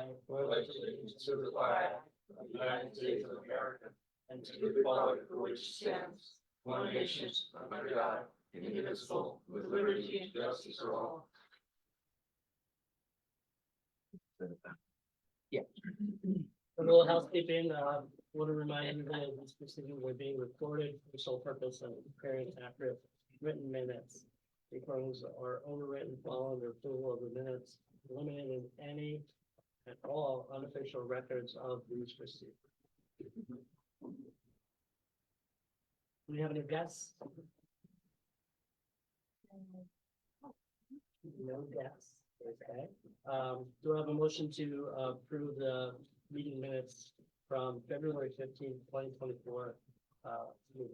I pledge allegiance to the flag of the United States of America and to the republic for which it stands, one nation, under God, indivisible, with liberty and justice for all. Yeah. A little housekeeping, want to remind everybody that these proceedings were being recorded for the sole purpose of preparing accurate written minutes. Recordings are overwritten following the approval of the minutes, eliminating any and all unofficial records of these proceedings. Do we have any guests? No guests. Okay. Do I have a motion to approve the meeting minutes from February 15th, 2024? Meeting?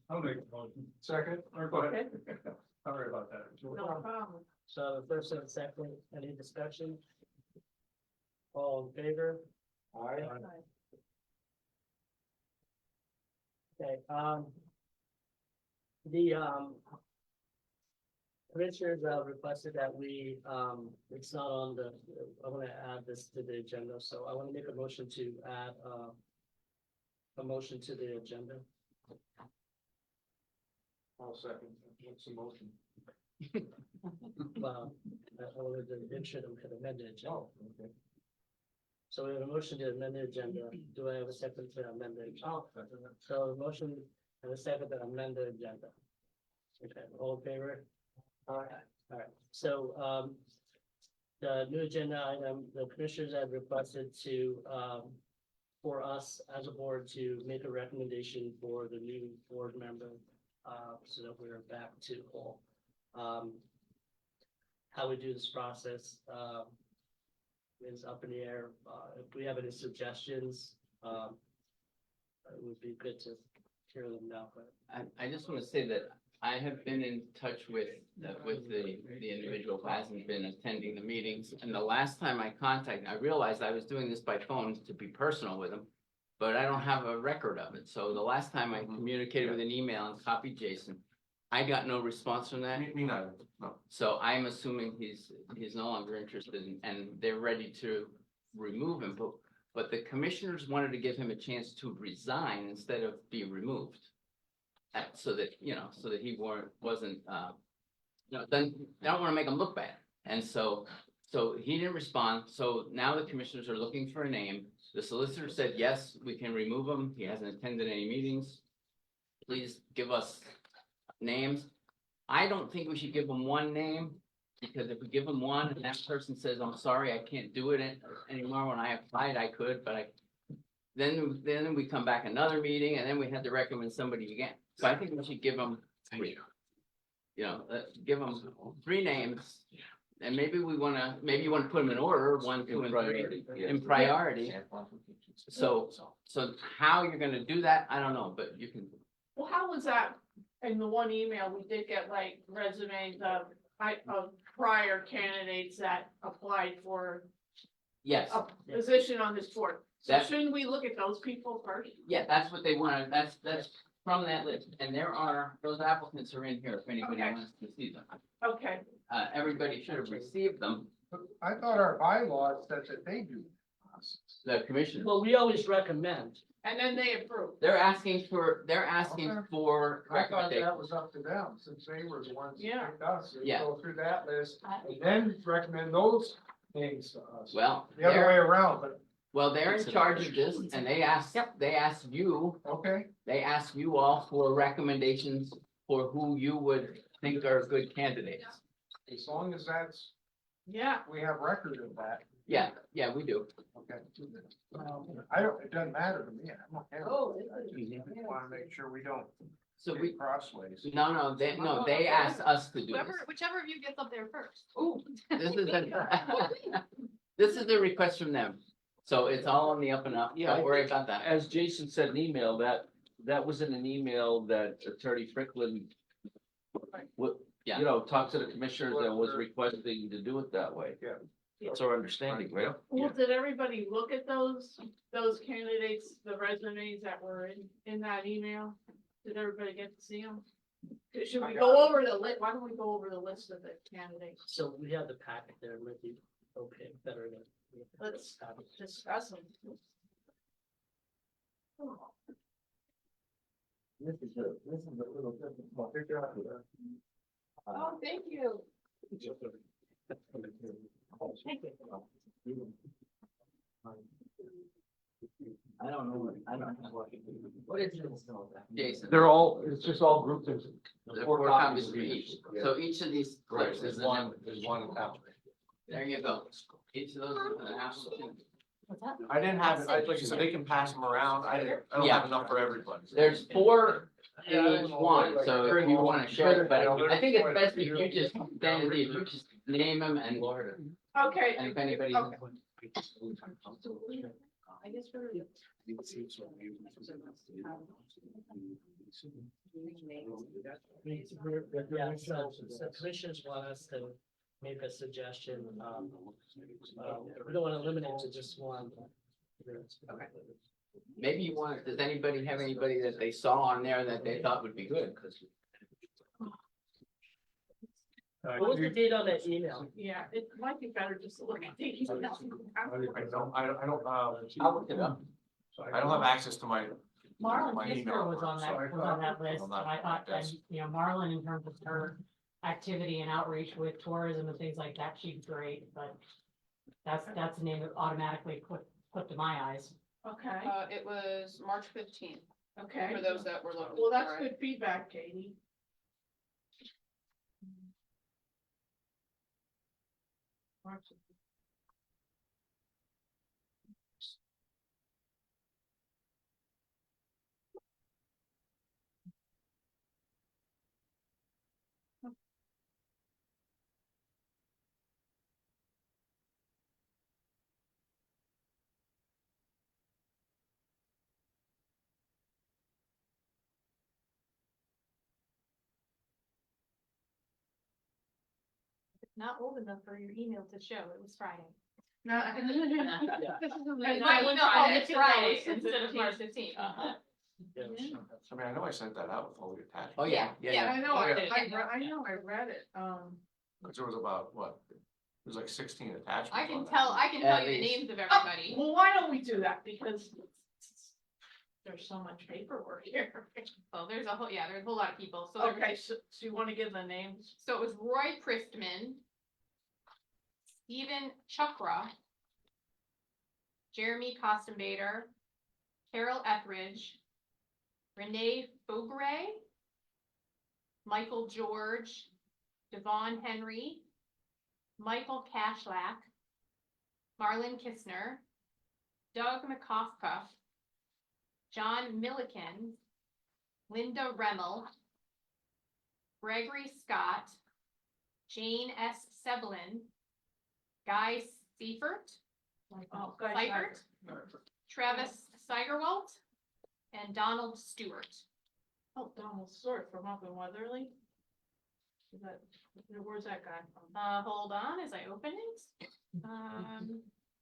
I'll make a motion. Second, or go ahead. Sorry about that. No problem. So the first and second, any discussion? All in favor? Aye. Okay, the commissioners requested that we, it's not on the, I want to add this to the agenda, so I want to make a motion to add a motion to the agenda. I'll second. What's the motion? Well, I wanted to mention them could amend the agenda. Oh, okay. So we have a motion to amend the agenda. Do I have a second to amend the agenda? I'll second it. So a motion and a second to amend the agenda. Okay, all in favor? All right, so, the new agenda item, the commissioners have requested to, for us as a board to make a recommendation for the new board member, so that we're back to full. How we do this process, is up in the air. If we have any suggestions, it would be good to hear them now, but. I just want to say that I have been in touch with the individual who hasn't been attending the meetings. And the last time I contacted, I realized I was doing this by phone to be personal with him, but I don't have a record of it. So the last time I communicated with an email and copied Jason, I got no response from that. Me neither. No. So I'm assuming he's no longer interested and they're ready to remove him. But the commissioners wanted to give him a chance to resign instead of be removed. So that, so that he wasn't, then they don't want to make him look bad. And so he didn't respond. So now the commissioners are looking for a name. The solicitor said, yes, we can remove him. He hasn't attended any meetings. Please give us names. I don't think we should give him one name, because if we give him one and that person says, I'm sorry, I can't do it anymore. When I applied, I could, but then we come back another meeting and then we had to recommend somebody again. So I think we should give them three. Give them three names, and maybe you want to put them in order, 1, 2, and 3 in priority. So how you're going to do that, I don't know, but you can. Well, how was that? In the one email, we did get like resumes of prior candidates that applied for Yes, a position on this board. So That- shouldn't we look at those people first? yeah, that's what they wanted. That's from that list, and those applicants are in here if anybody Okay. wants to see them. Okay, Everybody should have received them. I thought our bylaws said that they do. The commission. Well, we always recommend. and then they approve. They're asking for Okay. for I thought recommendation. that was up to them, since they were the ones that Yeah. picked us. They Yeah. Go through that list, and then recommend those names to us. Well, The other way around, but, they're in charge of this, and they asked you, okay, they asked you all for recommendations for who you would think are good candidates. as long as that's, Yeah, we have record of that, Yeah, we do. okay. It doesn't matter to me, I'm okay. I wanna make sure we don't So get we, crossways. they asked us to do this. Whichever of you gets up there first. This is a request from them, so it's all on the up and up. Yeah, Don't worry about that. As Jason said in email, that was in an email that Attorney Strickland Yeah. talked to the commissioners and was requesting to do it that way. Yeah. That's our understanding, right? well, did everybody look at those candidates, the resumes that were in that email? Did everybody get to see them? Should we go over the list? Why don't we go over the list of the candidates? So we have the packet there, Ricky. okay, better than. Let's discuss them. This is a little different. Well, figure out here. Oh, thank you. I don't know, I don't know what is this? Jason, They're all, it's just all grouped into. the 4 copies for each, so each of these Right, clips there's is one applicant. there you go. Each of those is an applicant. I didn't have it, like you said, they can pass them around, I don't Yeah. have enough for everybody. There's 4 in each one, so if you wanna share it, but I think it's best if you just, Dan, if you just name them and Okay. if anybody. Okay. I guess we're. Yeah, so commissioners want us to make a suggestion, we don't wanna limit it to just one. Okay. Maybe you want, does anybody have anybody that they saw on there that they thought would be good? What was the date on that email? Yeah, it might be better just to look at these. I don't, I'll look it up. I don't have access to my Marlon My Fisker email was on that, works. was on that list, I'm and not I thought, at my and, desk. you know, Marlon, in terms of her activity and outreach with tourism and things like that, she's great, but that's a name that automatically put to my eyes. Okay, It was March 15th, okay. for those that were looking. Well, that's for it. good feedback, Katie. Not old enough for your email to show, it was Friday. No. My that was email called it Friday, Friday so instead of 15th. March 15th. Yeah, I mean, I know I sent that out with all the attachments. Oh, yeah, yeah. I know, Yeah. I know, I read it, Cause there was about, what, there's like 16 attachments. I can on that. tell you the least. names of oh, everybody. well, why don't we do that, because there's so much paperwork here. Oh, there's a whole lot of people, so there Okay, so you wanna give the names? So it was Roy Christman, Stephen Chukra, Jeremy Costenbader, Carol Etheridge, Renee Fogre, Michael George, Devon Henry, Michael Kashlak, Marlon Kistner, Doug McCoffcuff, John Milliken, Linda Remmel, Gregory Scott, Jane S. Sebelin, Guy Seifert, Oh, guys, Seifert, Travis Seigerwalt, and Donald Stewart. Oh, Donald Stewart from up in Weatherly? Is that, where's that guy from? Hold on as I open it.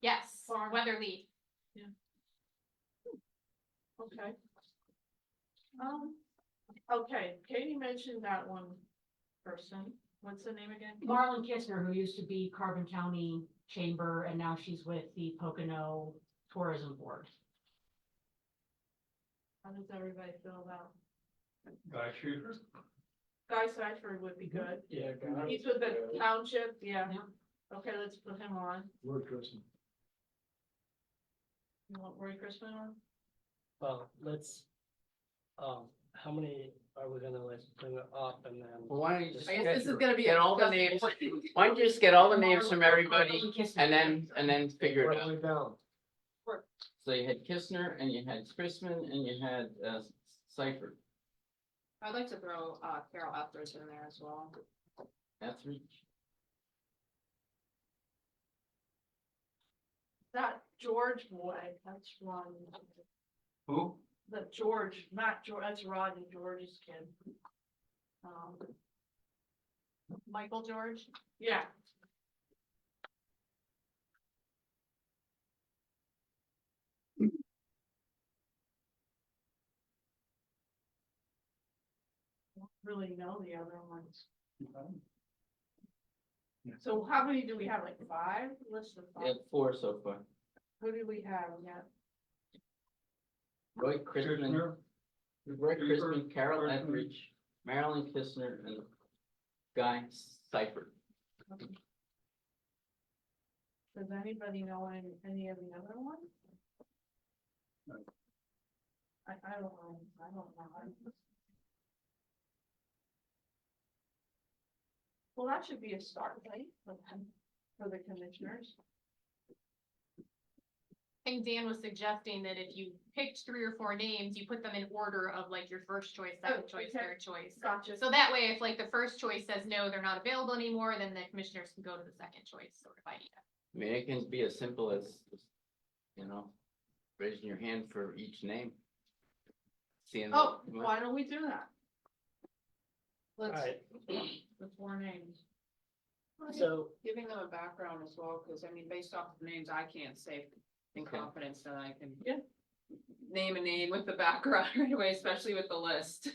Yes, Farm. Weatherly. Okay. Okay, Katie mentioned that one person, what's the name again? Marlon Kistner, who used to be Carbon County Chamber, and now she's with the Pocono Tourism Board. How does everybody feel about? Guy Shooter? Guy Seifert would be good. Yeah. He's with the township, yeah. Yeah. Okay, let's put him on. Word Christmas. You want Roy Christman on? Well, let's, how many are we gonna like bring up and then? Well, why don't you just I guess this is gonna be. get all the names, why don't you just get all the names from everybody Marlon Kistner. and then figure it out. Way down. So you had Kistner and you had Chrisman and you had Seifert. I'd like to throw Carol Etheridge in there as well. Etheridge. That George boy, that's Ron. Who? The George, not George, that's Rodney George's kid. Michael George. Yeah. Don't really know the other ones. So how many do we have, like five, list of We have five? 4 so far. Who do we have yet? Roy Christman, Roy Christman, Carol Etheridge, Marilyn Kistner, and Guy Seifert. Does anybody know any of the other ones? I don't know, I don't know. Well, that should be a start, right, for the commissioners. I think Dan was suggesting that if you picked 3 or 4 names, you put them in order of like your first choice, second Oh, choice, okay. third choice. Gotcha. So that way, if like the first choice says no, they're not available anymore, then the commissioners can go to the second choice sort of idea. I mean, it can be as simple as, raising your hand for each name. Seeing. Oh, why don't we do that? Let's, Alright, the 4 names. so, Giving them a background as well, because I mean, based off of names, I can't say in Okay. confidence that I can. Yeah. Name a name with the background right away, especially with the list.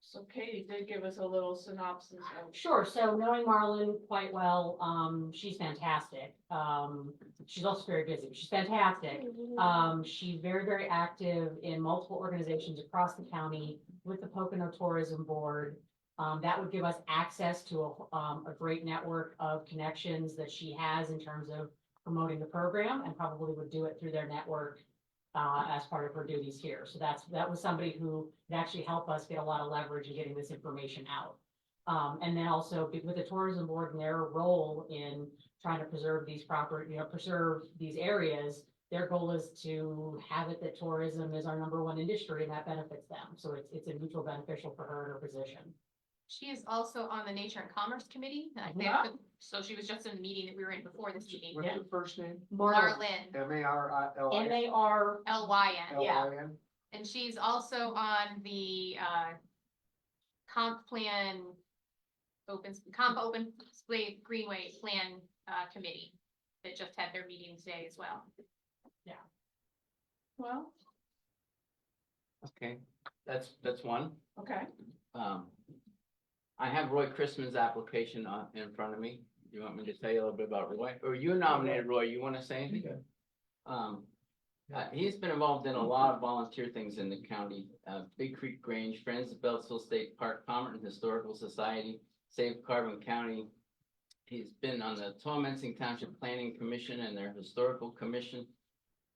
So Katie did give us a little synopsis of. Sure, so knowing Marlon quite well, she's fantastic. She's also very busy, but she's fantastic. She's very, very active in multiple organizations across the county with the Pocono Tourism Board. That would give us access to a great network of connections that she has in terms of promoting the program, and probably would do it through their network as part of her duties here. So that was somebody who would actually help us get a lot of leverage in getting this information out. And then also with the tourism board and their role in trying to preserve these preserve these areas, their goal is to have it that tourism is our #1 industry, and that benefits them. So it's a mutual beneficial for her in her position. She is also on the Nature and Commerce Committee. Yeah. So she was just in the meeting that we were in before this meeting. What's your first name? Marlin, MARILIN? LYN, yeah. And she's also on the, comp plan, open space greenway plan, committee that just had their meeting today as well. Well, Okay, that's one. okay. I have Roy Christman's application in front of me. You want me to tell you a little bit about Roy? Or you nominated Roy, you wanna say anything? He's been involved in a lot of volunteer things in the county. Big Creek Grange, Friends of Beltsville State Park, Palmerton Historical Society, Save Carbon County. He's been on the Tolmensing Township Planning Commission and their Historical Commission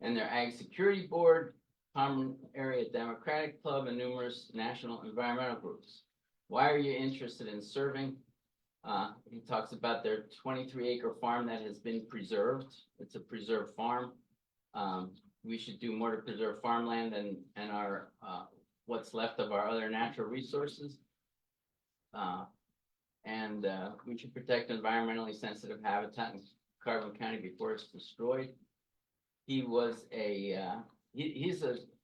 and their Ag Security Board, Palmer Area Democratic Club, and numerous national environmental groups. Why are you interested in serving? He talks about their 23-acre farm that has been preserved. It's a preserved farm. We should do more to preserve farmland and our, what's left of our other natural resources. We should protect environmentally sensitive habitat in Carbon County before it's destroyed. He was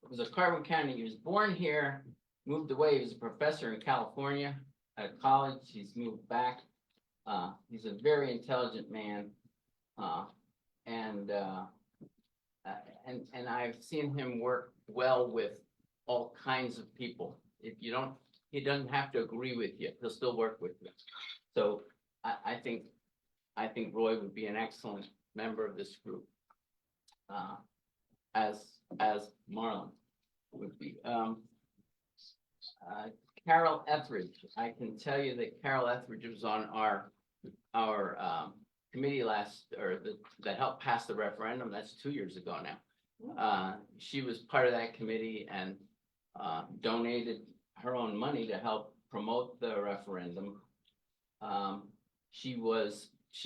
was a Carbon County. He was born here, moved away. He was a professor in California at college. He's moved back. He's a very intelligent man. And I've seen him work well with all kinds of people. He doesn't have to agree with you. He'll still work with you. So I think Roy would be an excellent member of this group. As Marlon would be. Carol Etheridge, I can tell you that Carol Etheridge was on our committee that helped pass the referendum. That's 2 years ago now. She was part of that committee and donated her own money to help promote the referendum. She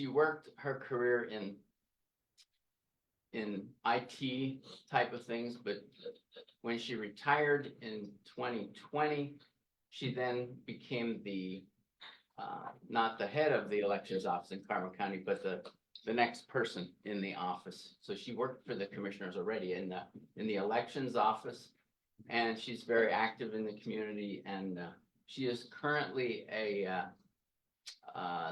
worked her career in IT type of things, but when she retired in 2020, she then became not the head of the elections office in Carbon County, but the next person in the office. So she worked for the commissioners already in the elections office, and she's very active in the community, and she is currently a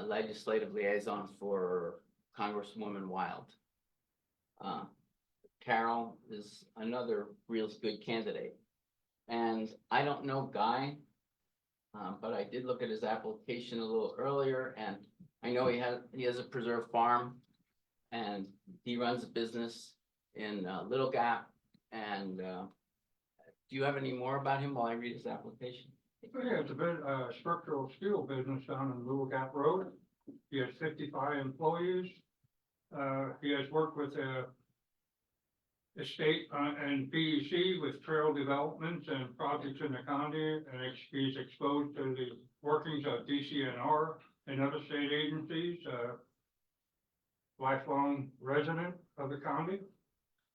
legislative liaison for Congresswoman Wild. Carol is another real good candidate. And I don't know Guy, but I did look at his application a little earlier, and I know he has a preserve farm and he runs a business in Little Gap. And do you have any more about him while I read his application? Yeah, it's a bit, structural steel business down in Little Gap Road. He has 55 employees. He has worked with estate and PEC with trail developments and projects in the county, and he's exposed to the workings of DCNR and other state agencies. Lifelong resident of the county,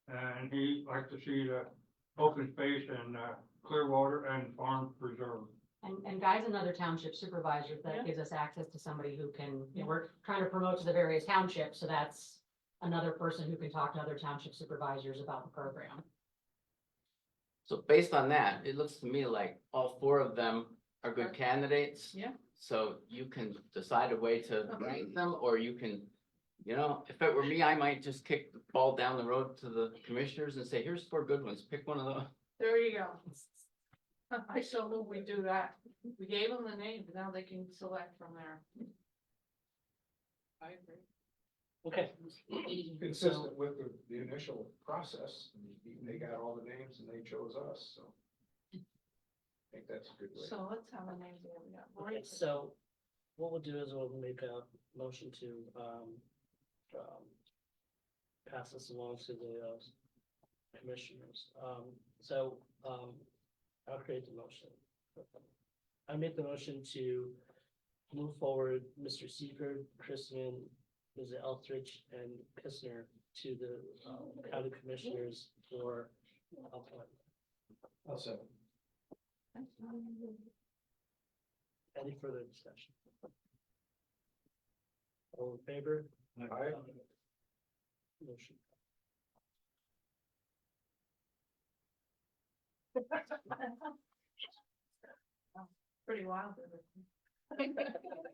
and he likes to see the open space and Clearwater and farm preserve. And Guy's another township supervisor Yeah. that gives us access to somebody who can, you know, we're trying to promote to the various townships, so that's another person who can talk to other township supervisors about the program. So based on that, it looks to me like all four of them are good candidates. Yeah. So you can decide a way to rank them, or you can, you know, if it were me, I might just kick the ball down the road to the commissioners and say, here's 4 good ones, pick one of those. There you go. I so move we do that. We gave them the names, now they can select from there. I agree. Okay. Consistent with the initial process, they got all the names and they chose us, so. I think that's a good way. So let's have a name. there. We got Okay, Roy. so what we'll do is we'll make a motion to, pass this along to the, commissioners. I'll create the motion. I make the motion to move forward Mr. Seifert, Chrisman, Ms. Eldridge, and Kistner to the, county commissioners for appointment. I'll second. Any further discussion? All in favor? Aye. Motion. Pretty wild. Isn't it?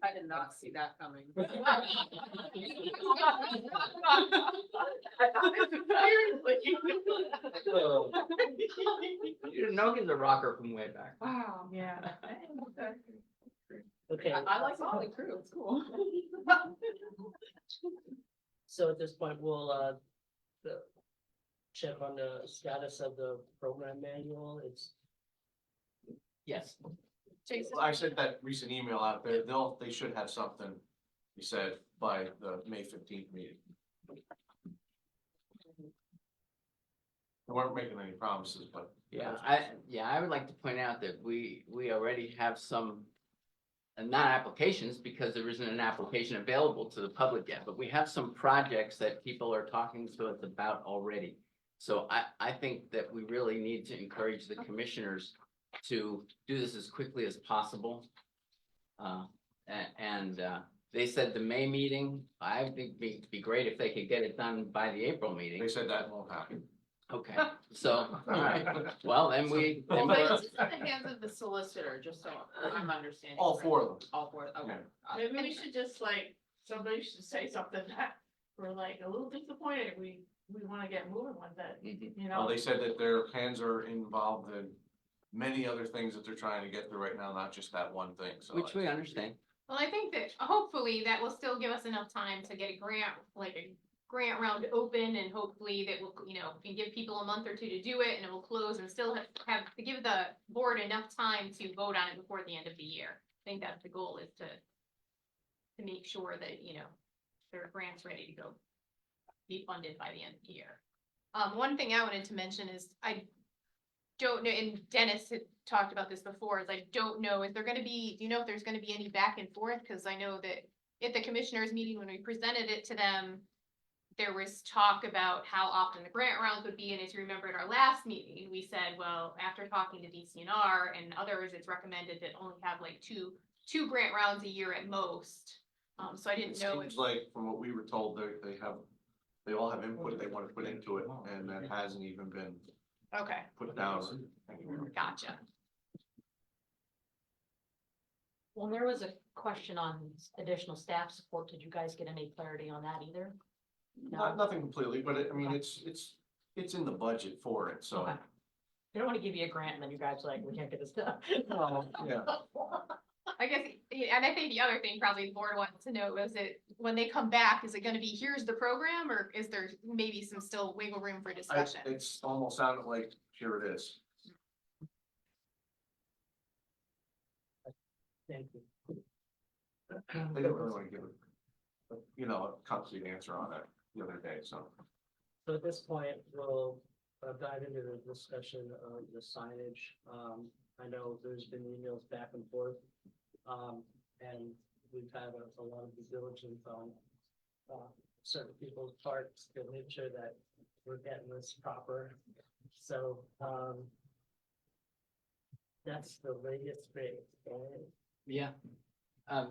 I did not see that coming. You didn't know he's a rocker from way back. Wow. Yeah. Okay. I like Molly Crew, it's cool. So at this point, we'll, check on the status of the program manual. It's, Yes. Jason, I sent that recent email out there, they should have something, he said, by the May 15th meeting. They weren't making any promises, but. Yeah, I would like to point out that we already have some, not applications, because there isn't an application available to the public yet, but we have some projects that people are talking to us about already. So I think that we really need to encourage the commissioners to do this as quickly as possible. They said the May meeting, I think it'd be great if they could get it done by the April meeting. They said that won't happen. Okay, so, all right, well, then we. Well, then but we're- it's just in the hands of the solicitor, just so I'm understanding. All correctly. 4 of them. All 4, okay. Maybe we should just like, somebody should say something that we're like a little disappointed. We wanna get moving with it, Mhm. you Well, know? they said that their hands are involved in many other things that they're trying to get through right now, not just that one thing, so. Which we understand. well, I think that hopefully that will still give us enough time to get a grant, like a grant round open, and hopefully that will, you know, can give people a month or 2 to do it, and it will close and still have to give the board enough time to vote on it before the end of the year. I think that's the goal, is to make sure that, you know, there are grants ready to go, be funded by the end of the year. One thing I wanted to mention is I don't know, and Dennis had talked about this before, is I don't know, is there gonna be, do you know if there's gonna be any back and forth? Cause I know that at the commissioners meeting, when we presented it to them, there was talk about how often the grant rounds would be, and as you remember at our last meeting, we said, well, after talking to DCNR and others, it's recommended that only have like two grant rounds a year at most. So I It didn't know if, seems like, from what we were told, they all have input they want to put into it, and that hasn't even been okay, put down anywhere. gotcha. Well, there was a question on additional staff support. Did you guys get any clarity on that either? Nothing completely, but I mean, it's in the budget for it, so. Okay. They don't want to give you a grant and then you guys are like, we can't get this done. Yeah. I guess, and I think the other thing probably the board wants to know is it, when they come back, is it gonna be, here's the program, or is there maybe some still wiggle room for discussion? It's almost sounded like, here it is. Thank you. They didn't really want to give it, you know, a complete answer on it the other day, so. So at this point, we'll dive into the discussion of the signage. I know there's been emails back and forth. And we've had a lot of due diligence on certain people's parts to make sure that we're getting this proper. So that's the latest rate. Yeah.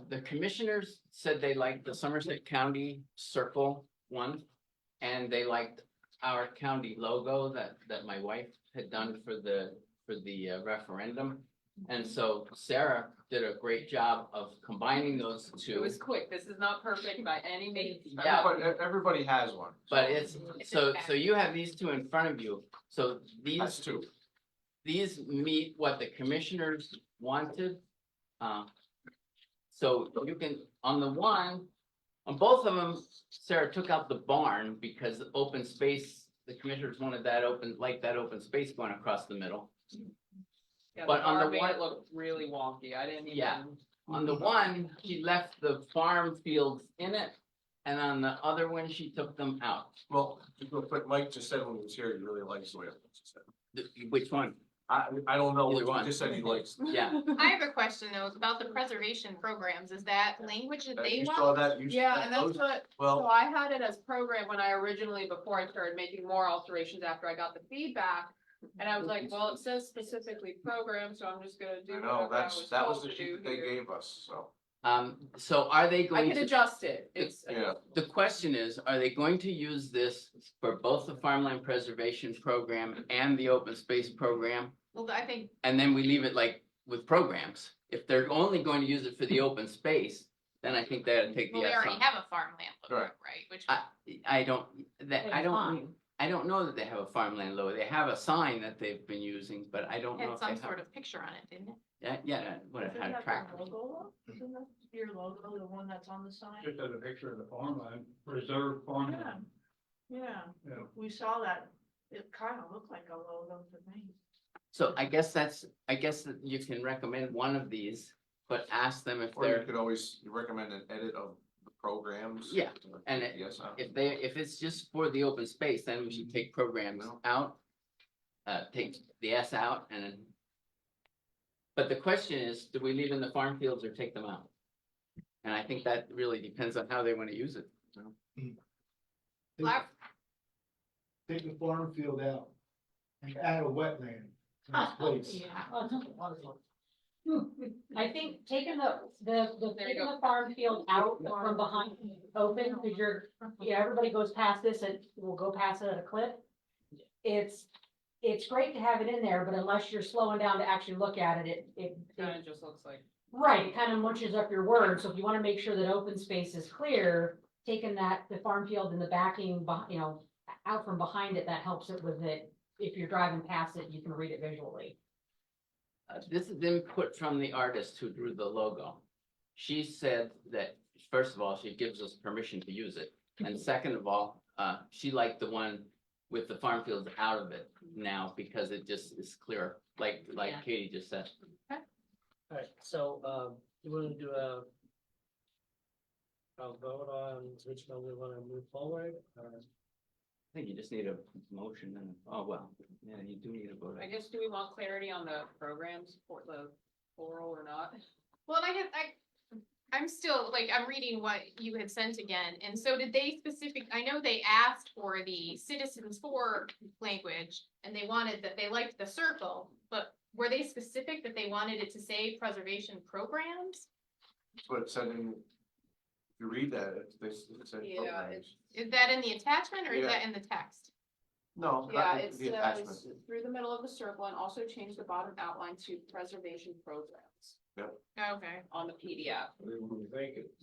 The commissioners said they liked the Somerset County Circle one. And they liked our county logo that my wife had done for the referendum. And so Sarah did a great job of combining those It two. was quick. This is not perfect by any means. Yeah. Everybody has one. But it's, so you have these two in front of you. So That's these, two. these meet what the commissioners wanted. So you can, on the one, on both of them, Sarah took out the barn because the open space, the commissioners wanted that open, like that open space going across the middle. Yeah, But on the bar made one- it look really wonky. I didn't even. Yeah. On the one, she left the farm fields in it, and on the other one, she took them out. Well, real quick, Mike just said when he was here, he really likes the way it looks. Which one? I don't know, Either what one. he just said he likes. Yeah, I have a question though, it's about the preservation programs, is that language that they You want? saw that? You- Yeah, and that's those- what, so Well, I had it as program when I originally, before I started making more alterations after I got the feedback. And I was like, well, it says specifically program, so I'm just gonna do I know, whatever I was that was told the to sheet do that they here. gave us, so, so are they I going can to? adjust it. It's, yeah. The question is, are they going to use this for both the farmland preservation program and the open space program? Well, I think, And then we leave it like with programs. If they're only going to use it for the open space, then I think that'd take the well, we S already on. have a farmland logo, Right. right, which. I don't, Fine. I don't know that they have a farmland logo. They have a sign that they've been using, but I don't know Had if they some have. sort of picture on it, didn't it? Yeah, what it had a tracker. Isn't that your logo, the one that's on the sign? Just as a picture of the farmland, reserved farmland. Yeah, Yeah. we saw that. It kind of looked like a logo to me. So I guess that you can recommend one of these, but ask them if Or you they're, could always recommend an edit of the programs. Yeah, and Yes, if it's just for the open space, then we should take programs No. out. Take the S out and then. But the question is, do we leave in the farm fields or take them out? And I think that really depends on how they want to use it. Well, Take the farm field out and add a wetland in its place. I think taking the There you taking go. the farm field out from behind open, because everybody goes past this and will go past it at a clip. It's great to have it in there, but unless you're slowing down to actually look at it, it kinda just looks like. right, it kind of munches up your words. So if you want to make sure that open space is clear, taking the farm field and the backing, out from behind it, that helps it with it. If you're driving past it, you can read it visually. This is input from the artist who drew the logo. She said that, first of all, she gives us permission to use it. And second of all, she liked the one with the farm fields out of it now because it just is clearer, like Yeah. Katie just said. Alright, so you want to do a vote on which one we want to move forward? I think you just need a motion and, oh, well, yeah, you do need a vote. I guess, do we want clarity on the programs for the oral or not? Well, and I'm still, like, I'm reading what you had sent again, and so did they I know they asked for the citizens for language, and they wanted that, they liked the circle, but were they specific that they wanted it to say preservation programs? That's what it said in, if you read that, it said Yeah, programs. Is that in the attachment, or is Yeah. that in the text? No, Yeah, not it the attachment. says through the middle of the circle and also change the bottom outline to preservation programs Okay. on the PDF.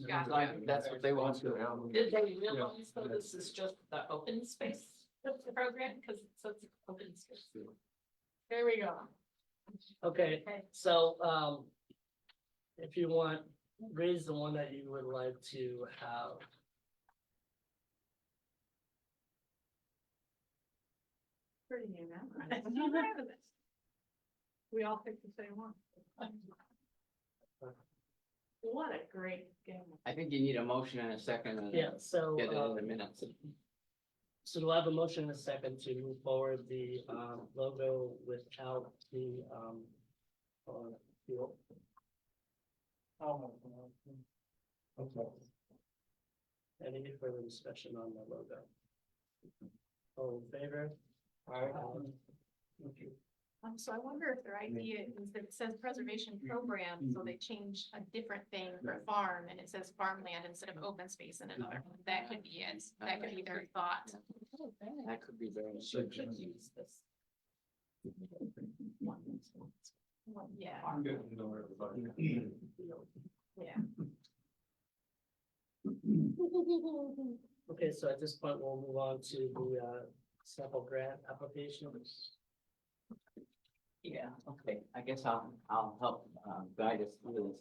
Gotcha. That's what they want. Did they realize that this is just the open space program, because it says open space? There we go. Okay, so if you want raise the one that you would like to have. Pretty unanimous. We all picked the same one. What a great game. I think you need a motion and a second and Yeah, so, get it in the minutes. so do I have a motion and a second to move forward the, logo without the, fuel? Okay. Any further discussion on the logo? All in favor? Thank you. So I wonder if their idea is that it says preservation program, so they changed a different thing for farm, and it says farmland instead of open space in another. That could be it, that could be their thought. That could be very. Yeah, I'm getting to know everybody. yeah. Okay, so at this point, we'll move on to the, sample grant applications. Yeah, okay, I guess I'll help guide us through this.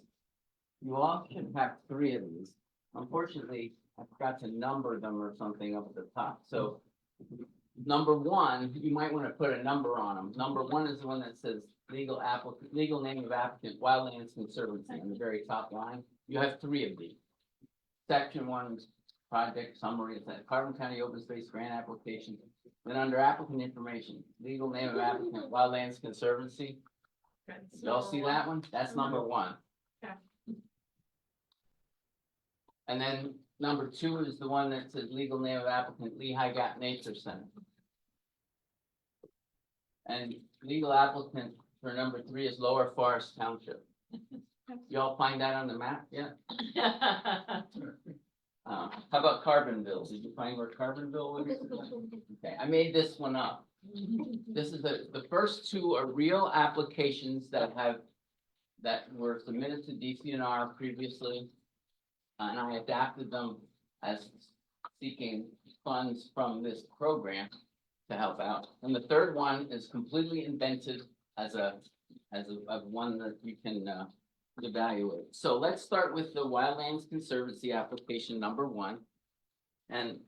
You all should have 3 of these. Unfortunately, I forgot to number them or something up at the top, so. Number 1, you might want to put a number on them. Number 1 is the one that says legal name of applicant, Wildlands Conservancy, on the very top line. You have 3 of these. Section 1 is project summary, it's that Carbon County Open Space Grant application. Then under applicant information, legal name of applicant, Wildlands Conservancy. Y'all see that one? That's number 1. Okay. And then number 2 is the one that says legal name of applicant, Lehigh Gap Nature Center. And legal applicant for number 3 is Lower Forest Township. Y'all find that on the map yet? How about Carbonville? Did you find where Carbonville is? Okay, I made this one up. This is the first 2 are real applications that were submitted to DCNR previously. And I adapted them as seeking funds from this program to help out. And the 3rd one is completely invented as a one that you can evaluate. So let's start with the Wildlands Conservancy application number 1. And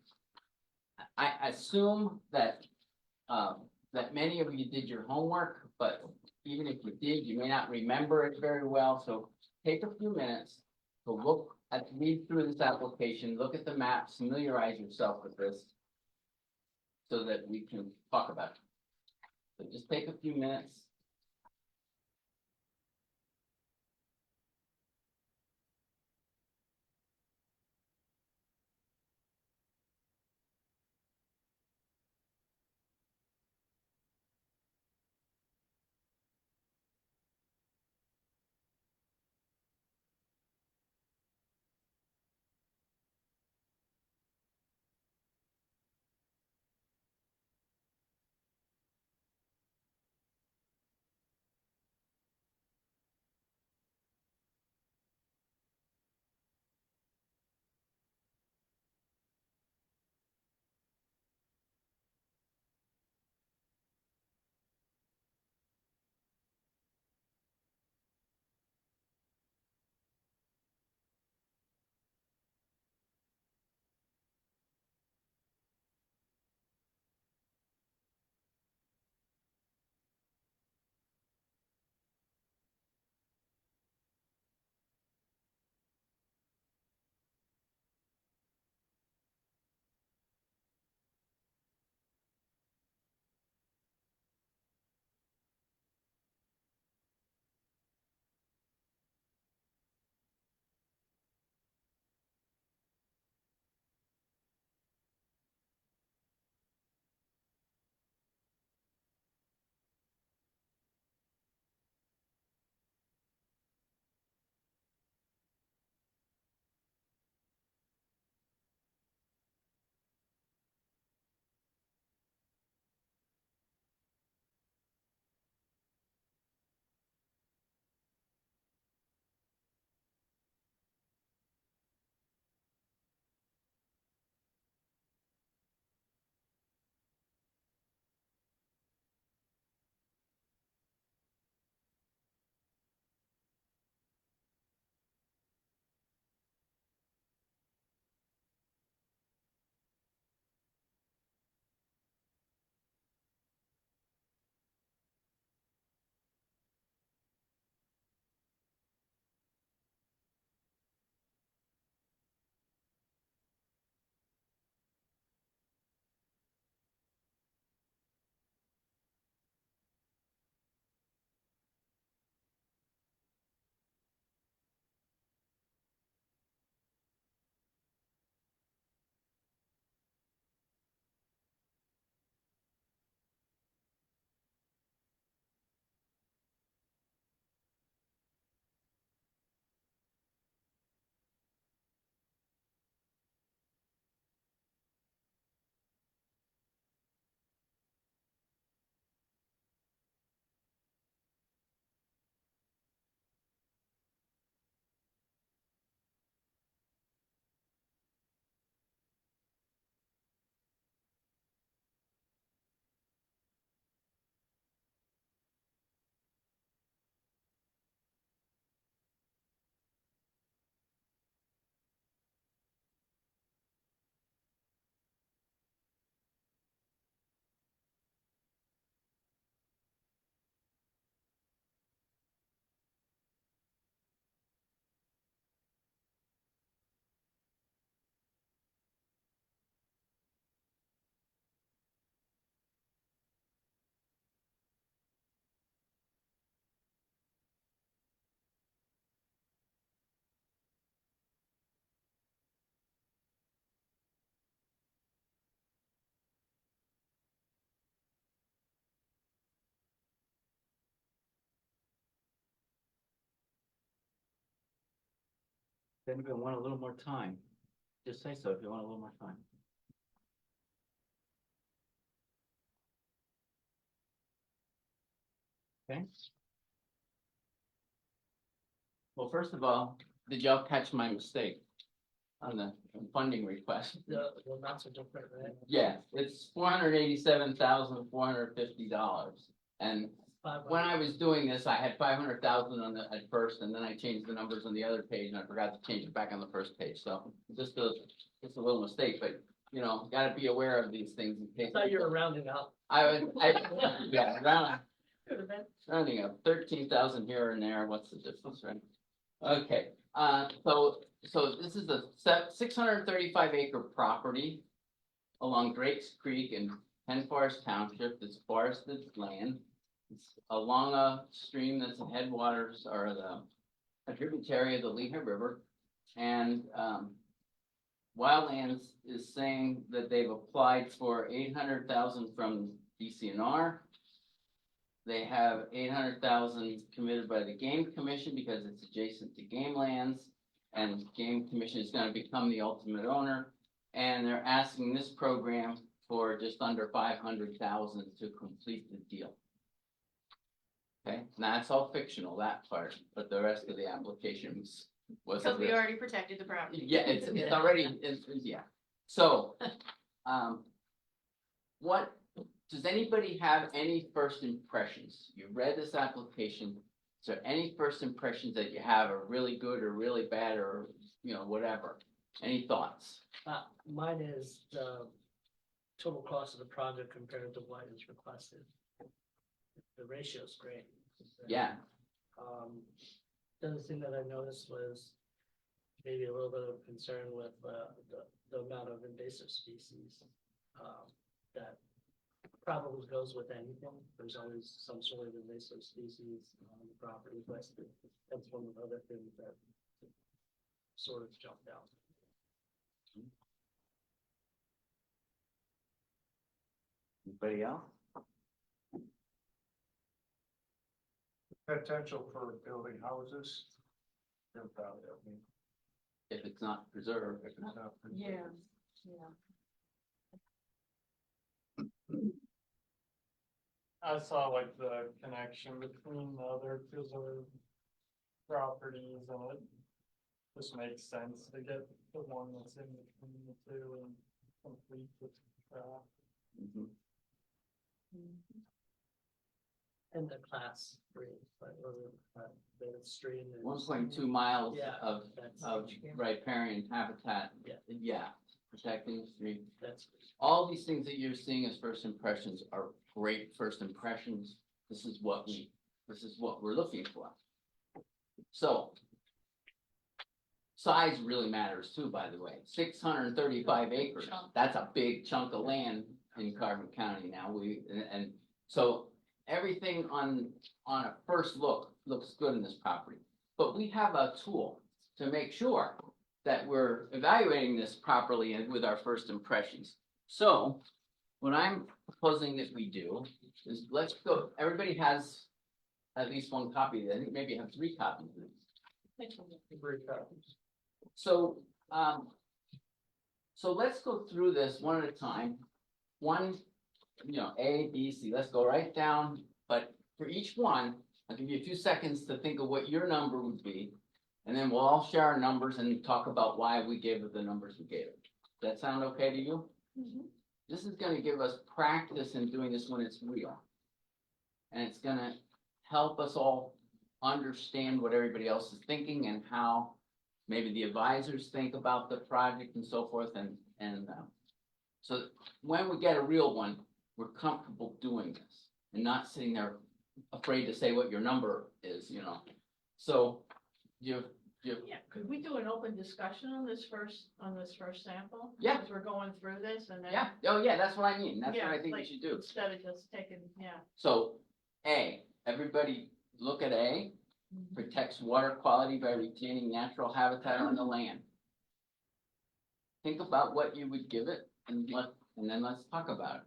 I assume that that many of you did your homework, but even if you did, you may not remember it very well. So take a few minutes to read through this application, look at the map, familiarize yourself with this so that we can talk about it. So just take a few minutes. If anybody want a little more time, just say so if you want a little more time. Okay. Well, first of all, did y'all catch my mistake on the funding request? The amounts are different, right? Yeah, it's $487,450. And when I was doing this, I had 500,000 on the, at first, and then I changed the numbers on the other page, and I forgot to change it back on the first page, so just a little mistake, but, you know, gotta be aware of these things in I case. thought you were rounding up. Yeah, rounding up, 13,000 here and there, what's the difference, right? Okay, so this is a 635 acre property along Drake's Creek in Penn Forest Township. It's forested land. It's along a stream that's the headwaters or a tributary of the Lehigh River. And Wildlands is saying that they've applied for 800,000 from DCNR. They have 800,000 committed by the Game Commission because it's adjacent to game lands. And Game Commission is going to become the ultimate owner. And they're asking this program for just under 500,000 to complete the deal. Okay, now it's all fictional, that part, but the rest of the application was. Because we already protected the property. Yeah, it's already, yeah. So, what, does anybody have any first impressions? You read this application. Is there any first impressions that you have are really good or really bad or, you know, whatever? Any thoughts? Mine is the total cost of the project compared to what is requested. The ratio is great. Yeah, The other thing that I noticed was maybe a little bit of concern with the amount of invasive species that probably goes with anything. There's always some sort of invasive species on the property, but that's one of the other things that sort of jumped out. anybody else? Potential for building houses. If it's not preserved. Yeah. I saw like the connection between the other preserved properties and it just makes sense to get the one that's in between the two and complete the track. Mhm. And the class 3, but the stream is. 1.2 miles Yeah, of that's, riparian habitat. Yeah. Yeah, protecting the stream. that's, All these things that you're seeing as first impressions are great first impressions. This is what we're looking for. So. Size really matters too, by the way. 635 acres, that's a big chunk of land in Carbon County now. And so everything on a first look looks good in this property. But we have a tool to make sure that we're evaluating this properly and with our first impressions. So what I'm proposing that we do is let's go, everybody has at least one copy, then maybe you have 3 copies of this. So, so let's go through this one at a time. One, you know, A, B, C, let's go right down, but for each one, I'll give you a few seconds to think of what your number would be. And then we'll all share our numbers and talk about why we gave it the numbers we gave it. Does that sound okay to you? This is gonna give us practice in doing this when it's real. And it's gonna help us all understand what everybody else is thinking and how maybe the advisors think about the project and so forth, and so when we get a real one, we're comfortable doing this and not sitting there afraid to say what your number is, you know. So you Yeah, could we do an open discussion on this first sample? Yeah. As we're going through this and then. yeah, oh yeah, that's what I mean. That's what Yeah, I think we like, should do. Instead of just taking, yeah. So A, everybody look at A. Protects water quality by retaining natural habitat on the land. Think about what you would give it and then let's talk about it.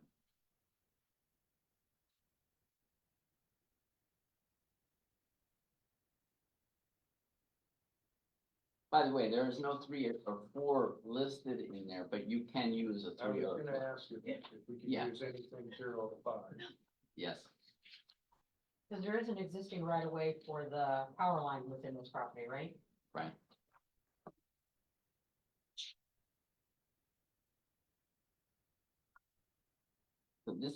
By the way, there is no 3 or 4 listed in there, but you can use a I 3 was or gonna 4. ask you if we could Yeah. use anything 0 to 5. Yes, Because there is an existing right of way for the power line within this property, right? right. So this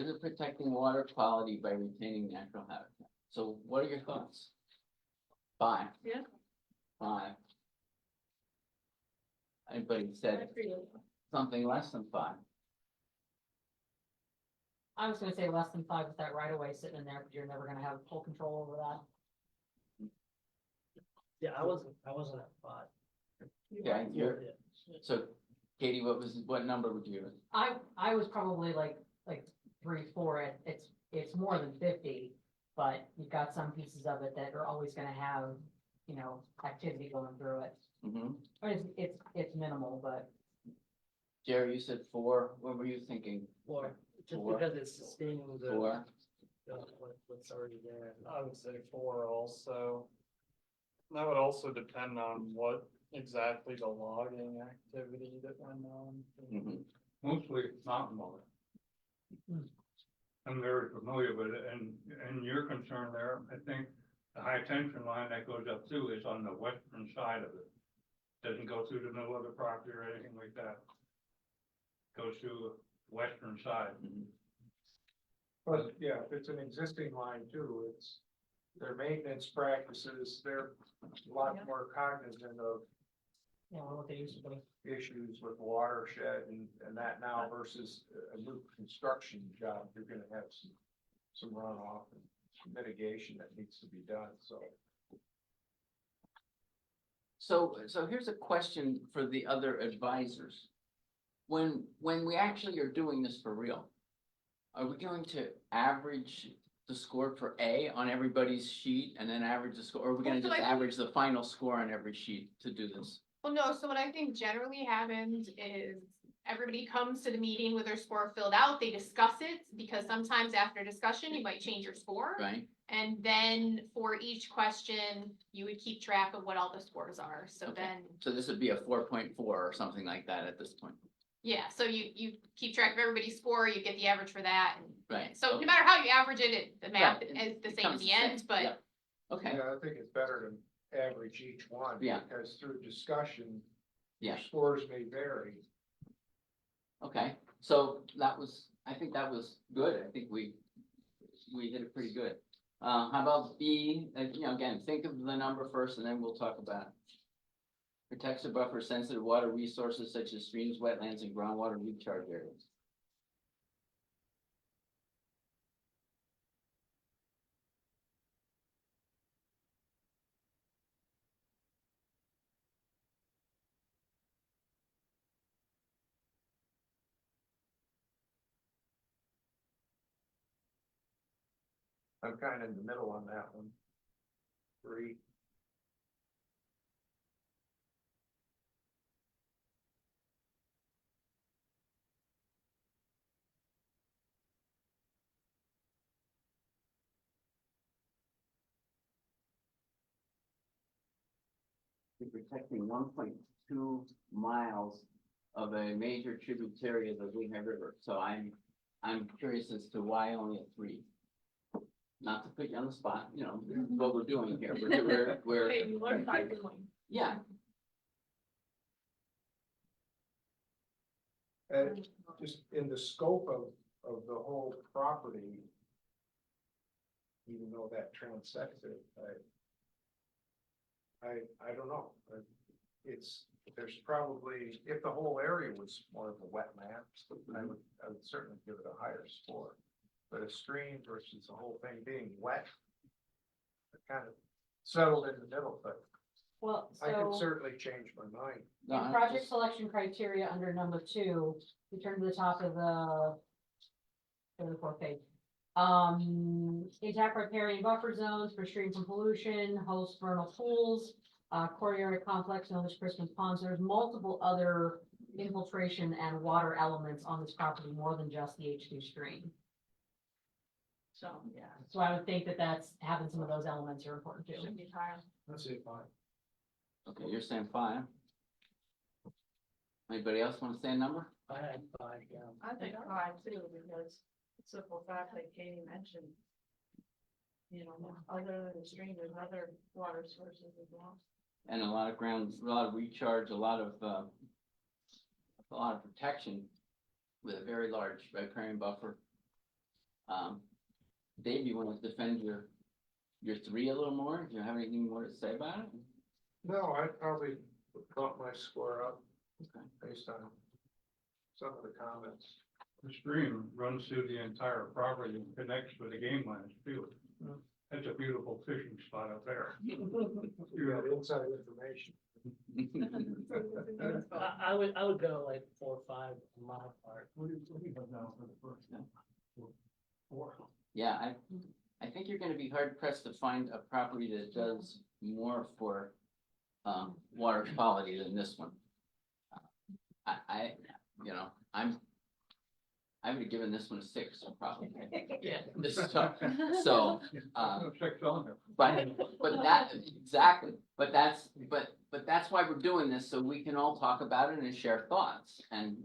is protecting water quality by retaining natural habitat. So what are your thoughts? 5. Yeah. 5. Anybody said something less than 5? I was gonna say less than 5 with that right of way sitting in there, but you're never gonna have full control over that. Yeah, I wasn't at 5. Okay, you're, Yeah. so Katie, what number would you? I was probably like 3, 4, it's more than 50. But you've got some pieces of it that are always gonna have, you know, activity going through it. Mm-hmm. But it's minimal, but Jerry, you said 4. What were you thinking? 4, just 4. because it's sustaining the, 4. what's already there. I would say 4 also. That would also depend on what exactly the logging activity that went on. Mm-hmm. Mostly mountain mowing. Hmm. I'm very familiar with it, and your concern there, I think the high tension line that goes up through is on the western side of it. Doesn't go through the middle of the property or anything like that. Goes through the western side. But yeah, if it's an existing line too, it's their maintenance practices, they're a lot more cognizant of you know, what they used to be. issues with watershed and that now versus a new construction job, you're gonna have some runoff and some mitigation that needs to be done, so. So here's a question for the other advisors. When we actually are doing this for real, are we going to average the score for A on everybody's sheet and then average the score? Or are we gonna Well, so just I think- average the final score on every sheet to do this? Well, no, so what I think generally happens is everybody comes to the meeting with their score filled out, they discuss it, because sometimes after discussion, you might change your score. Right? And then for each question, you would keep track of what all the scores are, so Okay. then, So this would be a 4.4 or something like that at this point. yeah, so you keep track of everybody's score, you get the average for that, and. Right. So no Okay. matter how you average it, the math Right, is the it same at comes the end, same, but. yeah. Okay, Yeah, I think it's better to average each one. Yeah. Because through discussion, your yeah, scores may vary. okay. So I think that was good. I think we did it pretty good. How about B, again, think of the number first and then we'll talk about it. Protects or buffer sensitive water resources such as streams, wetlands, and groundwater recharge areas. I'm kind of in the middle on that one. 3. You're protecting 1.2 miles of a major tributary of the Lehigh River. So I'm curious as to why only a 3. Not to put you on the spot, this is what we're doing here. We're Hey, you learn by doing. yeah, And just in the scope of the whole property, even though that transects it, I don't know. There's probably, if the whole area was more of a wetland, I would certainly give it a higher score. But a stream versus the whole thing being wet, it kind of settled in the middle, but Well, I can so certainly change my mind. no, in I'm project just- selection criteria under number 2, you turn to the top of the 4th page. Intact riparian buffer zones for stream from pollution, host vernal pools, core area complex known as Christmas ponds. There's multiple other infiltration and water elements on this property, more than just the H2 stream. So, yeah, so I would think that having some of those elements are important too. Should be higher. Let's say 5. Okay, you're saying 5. Anybody else want to say a number? I had 5, yeah. I think 5 too, because it's simple fact like Katie mentioned. You know, other than the stream, there's other water sources as well. And a lot of grounds, a lot of recharge, a lot of protection with a very large riparian buffer. Dave, you want to defend your 3 a little more? Do you have anything more to say about it? No, I probably brought my score up Okay. based on some of the comments. The stream runs through the entire property and connects with the game lands too. That's a beautiful fishing spot up there. You got inside information. I would go like 4 or 5 on my part. What do you have now for the first one? 4. Yeah, I think you're gonna be hard pressed to find a property that does more for water quality than this one. I would have given this one a 6 probably. Yeah. This is tough. So, No 6 on there. but that, exactly, but that's why we're doing this, so we can all talk about it and share thoughts, and,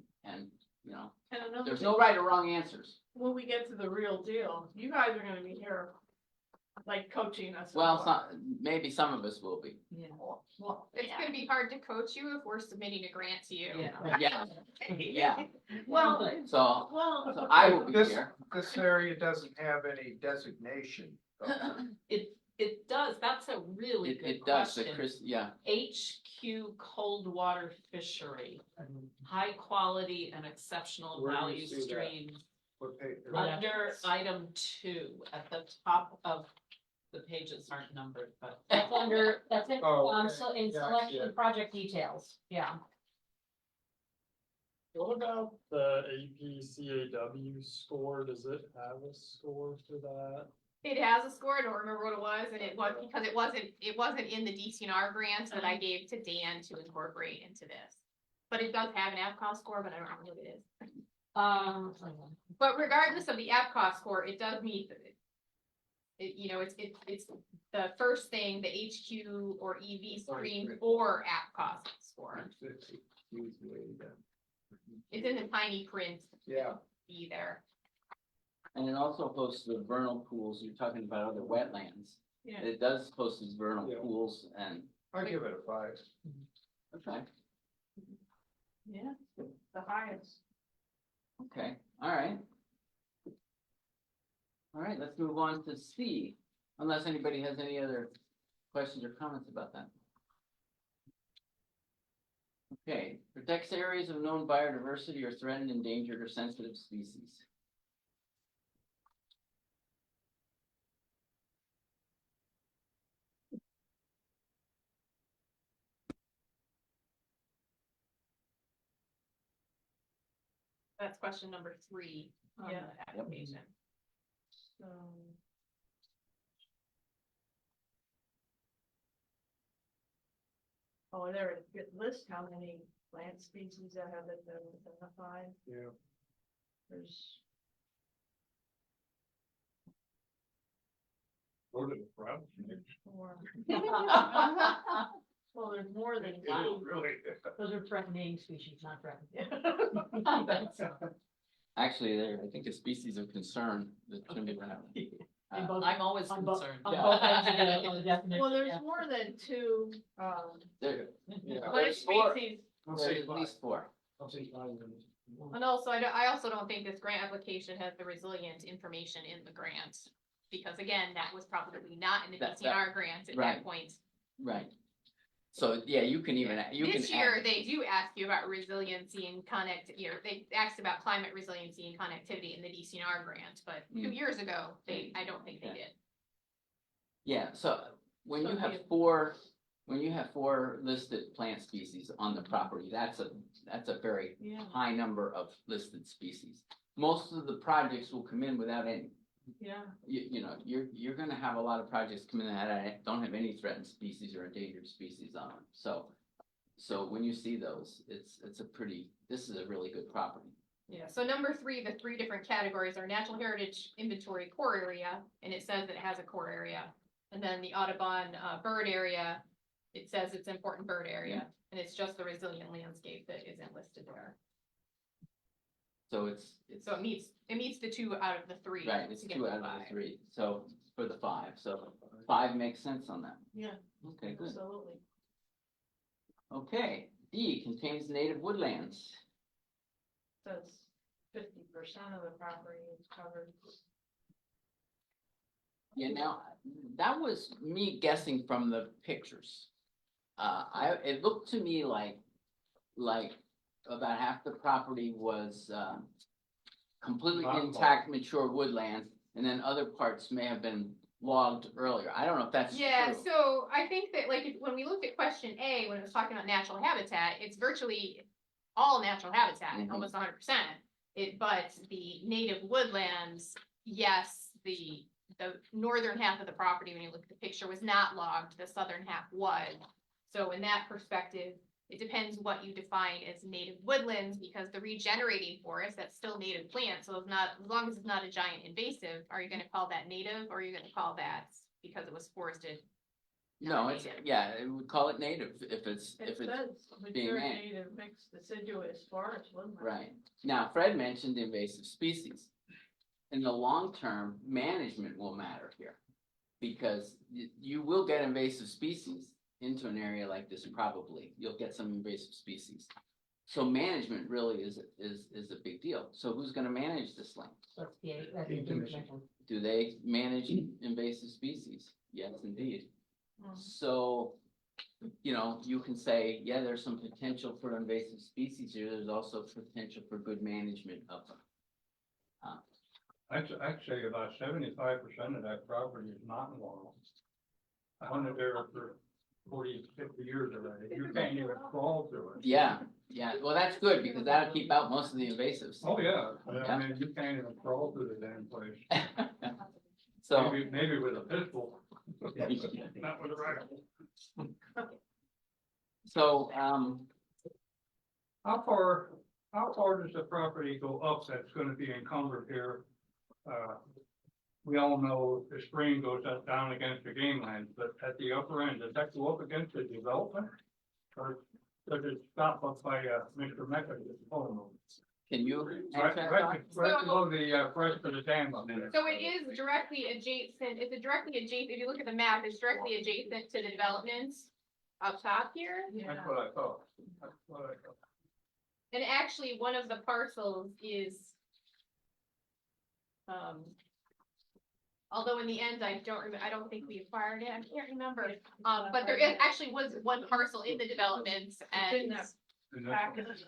you know, And another there's thing, no right or wrong answers. when we get to the real deal, you guys are gonna be here, like coaching us. Well, maybe some of us will be. Well, It's gonna be hard to coach you if we're submitting a grant to you. Yeah, Well, so well, I will be This- here. This area doesn't have any designation. It does, that's a really good It does, the question. yeah, HQ cold water fishery, high quality and exceptional Where do you value see that? stream. What page? Under item 2, at the top of the pages aren't numbered, but. That's under, that's it, Oh, okay. so in Yeah, I see selection it. project details, yeah. What about the APCAW score? Does it have a score for that? It has a score, I don't remember what it was, and it was, because it wasn't in the DCNR grant that I gave to Dan to incorporate into this. But it does have an APCOS score, but I don't remember what it is. But regardless of the APCOS score, it does meet it's the first thing, the HQ or EV stream or APCOS score. It's in the tiny print. Yeah. Be there. and it also hosts the vernal pools, you're talking about other wetlands. Yeah. It does host these vernal Yeah. pools and, I give it a 5. okay, yeah, the highest. okay, all right. All right, let's move on to C, unless anybody has any other questions or comments about that. Okay, protects areas of known biodiversity or threatened, endangered, or sensitive species. That's question number 3 on Yeah. the application. Oh, there, it lists how many plant species that have been identified. Yeah. There's, Go to the front. more. Well, there's more than It is really. Those are threatening species, not threatened. Actually, they're, I think, a species of concern that shouldn't be around. I'm always on both- concerned. on Yeah. both ends of the definition, Well, there's yeah. more than 2, There, Yeah. plant There's 4. species. I'll there's say at 5. least 4. I'll say 5 minutes. And also, I also don't think this grant application has the resilient information in the grant. Because again, that was probably not in the That- DCNR grant at right. that point. Right. So, yeah, you can even, you can. This year, they do ask you about resiliency and they asked about climate resiliency and connectivity in the DCNR grant, but 2 years ago, I don't think they Okay. did. Yeah, so when So you have you- 4 listed plant species on the property, that's a very Yeah, high number of listed species. Most of the projects will come in without any. yeah. You're gonna have a lot of projects come in that don't have any threatened species or endangered species on them, so when you see those, this is a really good property. Yeah, so number 3, the 3 different categories are natural heritage inventory core area, and it says that it has a core area. And then the Audubon bird area it says it's important bird area, and it's just the resilient landscape that isn't listed there. So it's, So it meets the 2 out of the 3. right, it's to get 2 the out of 5. the 3, so for the 5, so 5 makes sense on that. Yeah, Okay, good. absolutely. Okay, D, contains native woodlands. Says 50% of the property is covered. Yeah, now, that was me guessing from the pictures. It looked to me like about half the property was, completely Not intact, mature woodland, and then other parts may have been logged earlier. I don't know if that's Yeah, true. so I think that like when we looked at question A, when it was talking about natural habitat, it's virtually all natural habitat, Mhm. almost 100%. But the native woodlands, yes, the northern half of the property, when you look at the picture, was not logged, the southern half was. So in that perspective, it depends what you define as native woodlands, because the regenerating forest, that's still native plants, so it's not, as long as it's not a giant invasive, are you gonna call that native, or are you gonna call that because it was forested? No, it's, yeah, it would call it native if it's, It if it's, says being mature named. native mixed deciduous forest woodland. right. Now, Fred mentioned invasive species. In the long term, management will matter here. Because you will get invasive species into an area like this, probably, you'll get some invasive species. So management really is a big deal. So who's gonna manage this land? That's the Game commission. commission. Do they manage invasive species? Yes, indeed. Mm. So, you know, you can say, yeah, there's some potential for invasive species here, there's also potential for good management of them. I'd say about 75% of that property is not lawn. I hunted there for 40, 50 years already, you can't even crawl through it. Yeah, well, that's good, because that'll keep out most of the invasives. Oh, yeah, Yeah. I mean, you can't even crawl through the damn place, So, maybe with a pistol, not with a rifle. so, How far does the property go up that's gonna be encumbered here? We all know the stream goes up down against the game land, but at the upper end, does that go up against the development? Or does it stop up by, Mr. Mecca's home? can you Right, answer that, right, Don? right below the, crest of the dam up there. So it is directly adjacent, if you look at the map, it's directly adjacent to the developments up top here. That's what I thought. That's what I thought. And actually, one of the parcels is. Although in the end, I don't think we acquired it, I can't remember, but there actually was one parcel in the developments, and And that's-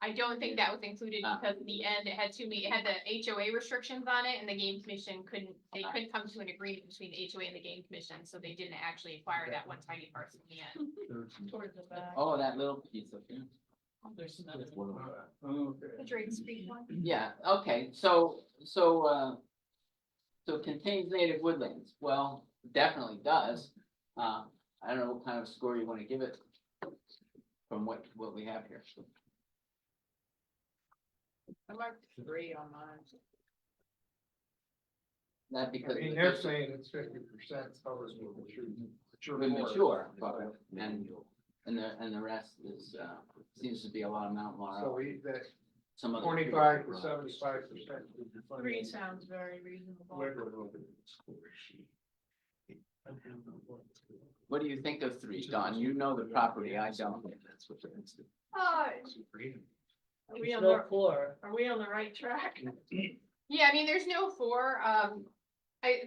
I don't think that was included because in the end, it had the HOA restrictions on it, and the game commission couldn't come to an agreement between the HOA and the game commission, so they didn't actually acquire that one tiny parcel in the end. Towards the back. Oh, that little piece of here. There's another. Okay. The Drake Street one. Yeah, okay, so contains native woodlands, well, definitely does. I don't know what kind of score you wanna give it from what we have here. I marked 3 on mine. That because. I mean, they're saying it's 50% covers with mature. With mature, and the rest is, seems to be a lot of mountain So laurel, we, that some other. 25 to 75%. 3 sounds very reasonable. What do you think of 3, Don? You know the property, I don't. Are we There's on no the, 4. are we on the right track? Yeah, I mean, there's no 4,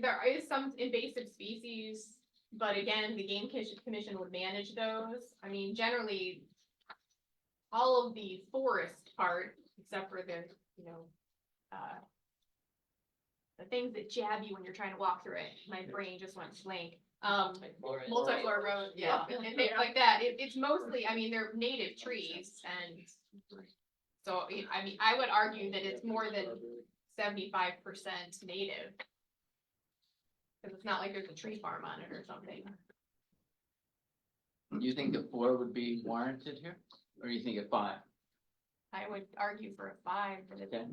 there is some invasive species, but again, the game commission would manage those. I mean, generally, all of the forest part, except for the, the things that jab you when you're trying to walk through it, my brain just went blank. Multi-floor roads, yeah, and things like that. It's mostly, I mean, they're native trees, and so, I mean, I would argue that it's more than 75% native. Cause it's not like there's a tree farm on it or something. Do you think a 4 would be warranted here, or you think a 5? I would argue for a 5, but it's. Okay.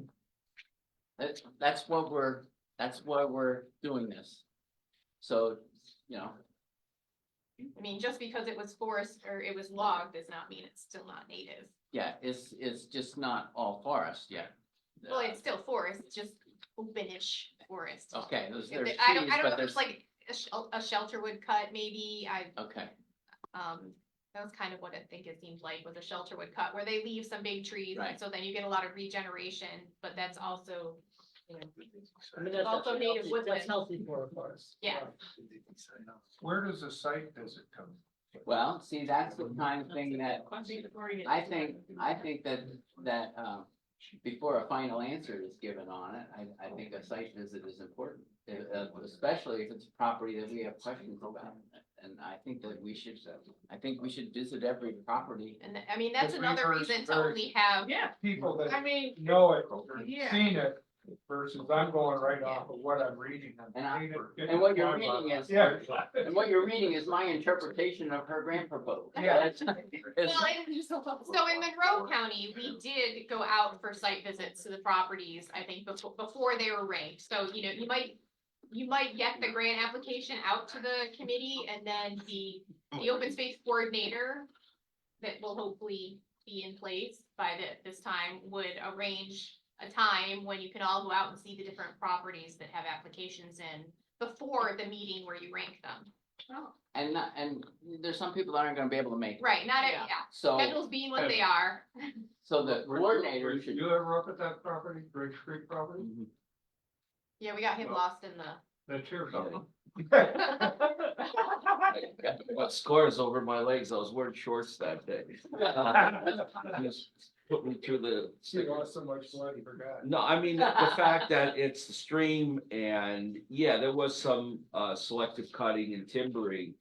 That's why we're doing this. So, I mean, just because it was forest or it was logged does not mean it's still not native. Yeah, it's just not all forest yet. Well, it's still forest, it's just openish forest. Okay, there's I trees, don't know but if it's there's, like a shelter wood cut, maybe, okay, that was kind of what I think it seemed like, was a shelter wood cut, where they leave some big trees, and Right. so then you get a lot of regeneration, but that's also, you know, I mean, that's Also actually native healthy- woodland. That's healthy for a forest. Yeah. Where does the site visit come? well, see, that's the kind of thing that Before you get I to think that before a final answer is given on it, I think a site visit is important. Especially if it's a property that we have questions about, and I think that I think we should visit every property. and I mean, that's Because we another were reason to very- only have, Yeah, People I mean, know it, or Yeah. seen it, versus I'm going right off of what I'm reading on And I- paper. and what you're reading is- Yeah. And what you're reading is my interpretation of her grant proposal. Yeah. It's- well, so in Monroe County, we did go out for site visits to the properties, I think, before they were ranked, so, you know, you might get the grant application out to the committee, and then the open space coordinator that will hopefully be in place by this time would arrange a time when you can all go out and see the different properties that have applications in before the meeting where you rank them. And there's some people that aren't gonna be able to make it. Right, not, Yeah. So, schedules being what they are. so the coordinator Did should. you ever up at that property, Bridge Street property? Mhm. Yeah, we got him lost in the. That's your problem. Got scars over my legs. I was wearing shorts that day. Just put me through the. You lost so much blood, you forgot. No, I mean, the fact that it's the stream and, yeah, there was some, selective cutting and timbering.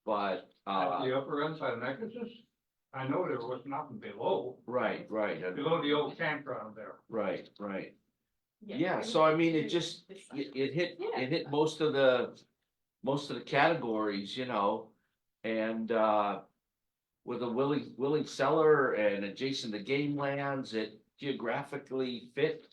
But, At the upper end side of Necklaces, I know there was nothing below, right, below the old campground there. right. Yeah, so I mean, it just, it hit most of the categories, you know, and, with a willing seller and adjacent to game lands, it geographically fit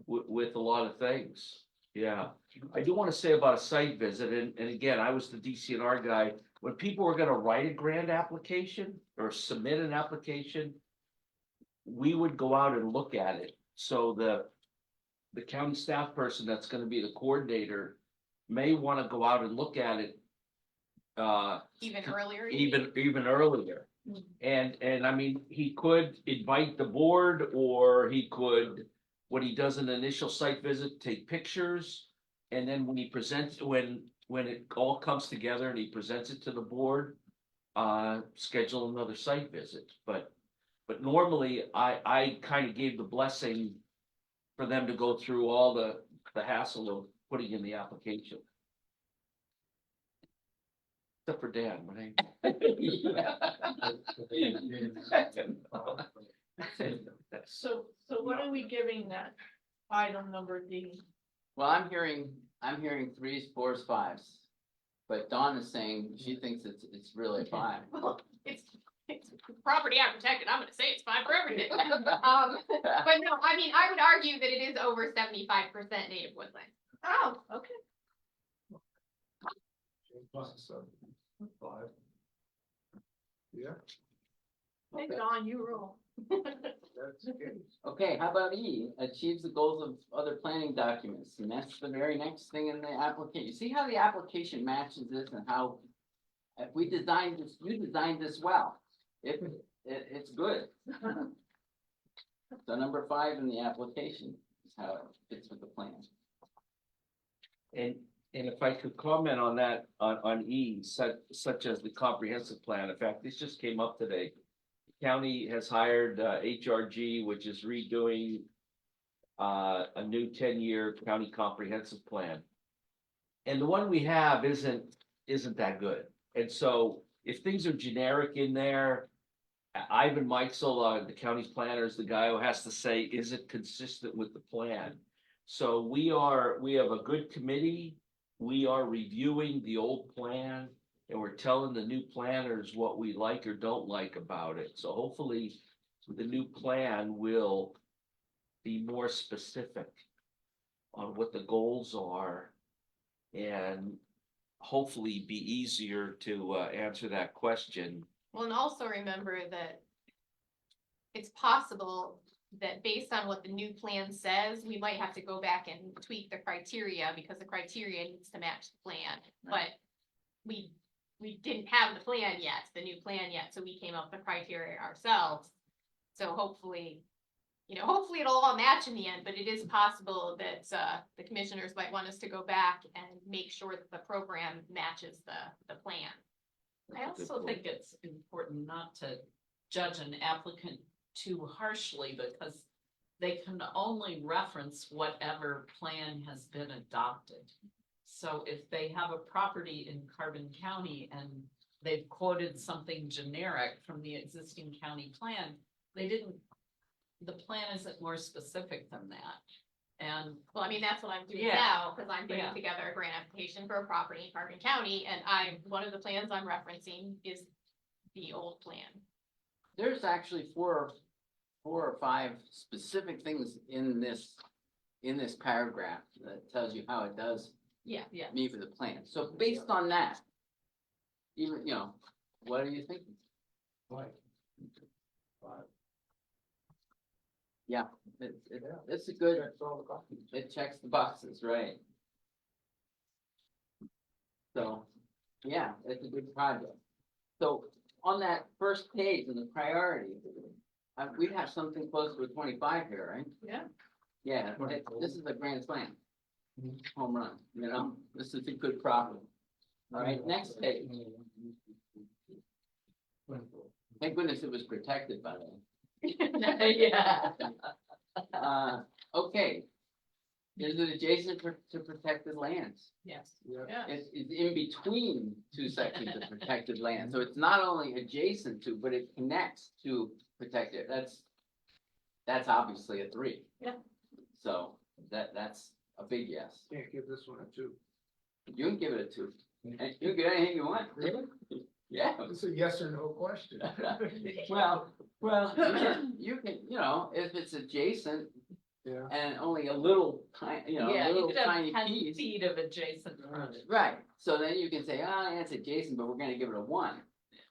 with a lot of things. Yeah, I do want to say about a site visit, and again, I was the DCNR guy, when people were gonna write a grant application or submit an application, we would go out and look at it, so the county staff person that's gonna be the coordinator may wanna go out and look at it. Even earlier. Even earlier. And I mean, he could invite the board, or he could, when he does an initial site visit, take pictures. And then when he presents, when it all comes together and he presents it to the board, schedule another site visit. But normally, I kind of gave the blessing for them to go through all the hassle of putting in the application. Except for Dan, but So what are we giving that item number D? Well, I'm hearing 3s, 4s, 5s. But Dawn is saying she thinks it's really a 5. Well, it's property unprotected, I'm gonna say it's fine for everything. But no, I mean, I would argue that it is over 75% native woodland. Oh, okay. Five. Yeah, Hey, Don, you roll. that's good. Okay, how about E, achieves the goals of other planning documents, and that's the very next thing in the application. You see how the application matches this and how, if we designed this, you designed this well, it's good. So number 5 in the application is how it fits with the plan. And if I could comment on that, on E, such as the comprehensive plan, in fact, this just came up today. County has hired HRG, which is redoing a new 10-year county comprehensive plan. And the one we have isn't that good. And so if things are generic in there, Ivan Meixel, the county's planner, is the guy who has to say, is it consistent with the plan? So we have a good committee. We are reviewing the old plan, and we're telling the new planners what we like or don't like about it. So hopefully the new plan will be more specific on what the goals are and hopefully be easier to answer that question. Well, and also remember that it's possible that based on what the new plan says, we might have to go back and tweak the criteria because the criteria needs to match the plan. But we didn't have the plan yet, the new plan yet, so we came up with the criteria ourselves. So hopefully, hopefully it'll all match in the end, but it is possible that the commissioners might want us to go back and make sure that the program matches the plan. I also think it's important not to judge an applicant too harshly because they can only reference whatever plan has been adopted. So if they have a property in Carbon County and they've quoted something generic from the existing county plan, the plan isn't more specific than that. And Well, I mean, that's what I'm doing Yeah. now, because I'm putting Yeah. together a grant application for a property in Carbon County, and one of the plans I'm referencing is the old plan. There's actually four or five specific things in this paragraph that tells you how it does Yeah. meet with the plan. So based on that, even, what are you thinking? Like, Yeah, it's a good, it checks the boxes, right? So, yeah, it's a good project. So on that first page in the priority, we have something close to a 25 here, right? Yeah. Yeah, this is a grand slam. Home run, this is a good problem. All right, next page. Thank goodness it was protected by then. yeah. Okay. Is it adjacent to protected lands? Yes. Yeah. It's in between two sections of protected land, so it's not only adjacent to, but it connects to protected, that's obviously a 3. Yeah. So that's a big yes. can't give this one a 2. You can give it a 2, and you can get anything you want. Really? Yeah. It's a yes or no question. Well, you can, if it's adjacent Yeah. and only a little tiny, Yeah, you little could have tiny 10 piece. feet of adjacent frontage. Right, so then you can say, yeah, it's adjacent, but we're gonna give it a 1.